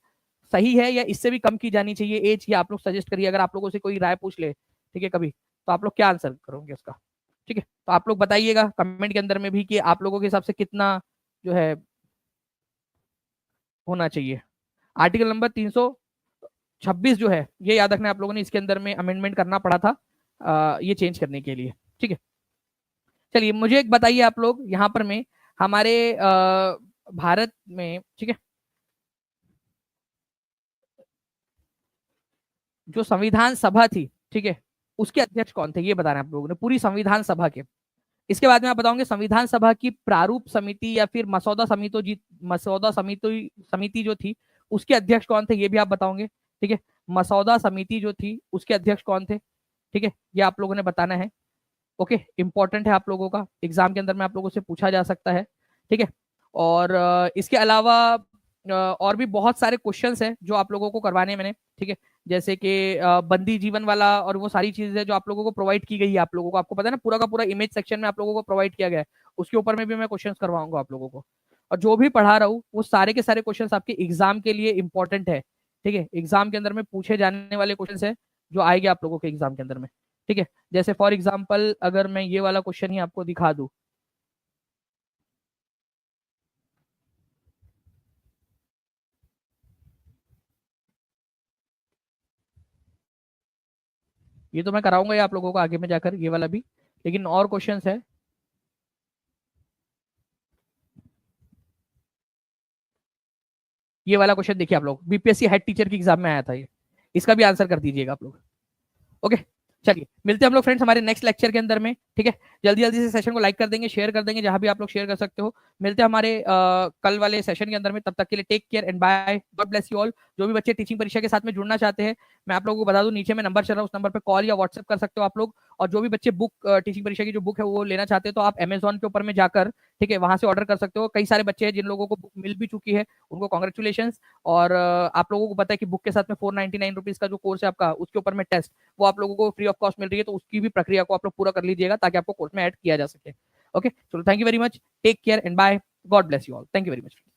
सही है या इससे भी कम की जानी चाहिए एज? या आप लोग सजेस्ट करिए, अगर आप लोगों से कोई राय पूछ ले ठीक है कभी, तो आप लोग क्या आंसर करोगे उसका? ठीक है, तो आप लोग बताइएगा कमेंट के अंदर में भी कि आप लोगों के हिसाब से कितना जो है होना चाहिए। आर्टिकल नंबर 326 जो है ये याद रखना आप लोगों ने, इसके अंदर में अमेंडमेंट करना पड़ा था ये चेंज करने के लिए। ठीक है, चलिए मुझे एक बताइए आप लोग यहाँ पर में हमारे भारत में, ठीक है, जो संविधान सभा थी, ठीक है, उसके अध्यक्ष कौन थे ये बताना आप लोगों ने, पूरी संविधान सभा के। इसके बाद में आप बताओगे संविधान सभा की प्रारूप समिति या फिर मसौदा समिति जो थी उसके अध्यक्ष कौन थे ये भी आप बताओगे। ठीक है, मसौदा समिति जो थी उसके अध्यक्ष कौन थे? ठीक है, ये आप लोगों ने बताना है। ओके, इंपॉर्टेंट है आप लोगों का, एग्जाम के अंदर में आप लोगों से पूछा जा सकता है। ठीक है, और इसके अलावा और भी बहुत सारे क्वेश्चंस हैं जो आप लोगों को करवाने हैं मैंने। ठीक है, जैसे कि बंदी जीवन वाला और वो सारी चीजें जो आप लोगों को प्रोवाइड की गई है, आप लोगों को आपको पता है ना, पूरा का पूरा इमेज सेक्शन में आप लोगों को प्रोवाइड किया गया है, उसके ऊपर में भी मैं क्वेश्चंस करवाऊंगा आप लोगों को। और जो भी पढ़ा रहा हूँ वो सारे के सारे क्वेश्चंस आपके एग्जाम के लिए इंपॉर्टेंट है। ठीक है, एग्जाम के अंदर में पूछे जाने वाले क्वेश्चन है जो आएंगे आप लोगों के एग्जाम के अंदर में। ठीक है, जैसे फॉर एग्जाम्पल अगर मैं ये वाला क्वेश्चन ही आपको दिखा दूं, ये तो मैं कराऊंगा ये आप लोगों को आगे में जाकर ये वाला भी, लेकिन और क्वेश्चन है। ये वाला क्वेश्चन देखिए आप लोग, बीपीएससी हेड टीचर की एग्जाम में आया था ये, इसका भी आंसर कर दीजिएगा आप लोग। ओके, चलिए मिलते हैं हम लोग फ्रेंड्स हमारे नेक्स्ट लेक्चर के अंदर में। ठीक है, जल्दी जल्दी से सेशन को लाइक कर देंगे, शेयर कर देंगे जहां भी आप लोग शेयर कर सकते हो। मिलते हैं हमारे कल वाले सेशन के अंदर में, तब तक के लिए take care and bye, God bless you all. जो भी बच्चे टीचिंग परीक्षा के साथ में जुड़ना चाहते हैं, मैं आप लोगों को बता दूं नीचे में नंबर चल रहा है, उस नंबर पर कॉल या व्हाट्सएप कर सकते हो आप लोग। और जो भी बच्चे बुक टीचिंग परीक्षा की जो बुक है वो लेना चाहते हैं तो आप अमेजोन के ऊपर में जाकर, ठीक है, वहां से ऑर्डर कर सकते हो। कई सारे बच्चे हैं जिन लोगों को बुक मिल भी चुकी है, उनको कॉन्ग्रेचुलेशन। और आप लोगों को पता है कि बुक के साथ में 499 रुपीज का जो कोर्स है आपका, उसके ऊपर में टेस्ट, वो आप लोगों को फ्री ऑफ कॉस्ट मिल रही है, तो उसकी भी प्रक्रिया को आप लोग पूरा कर लीजिएगा ताकि आपको कोर्स में ऐड किया जा सके। ओके, चलो thank you very much, take care and bye, God bless you all, thank you very much.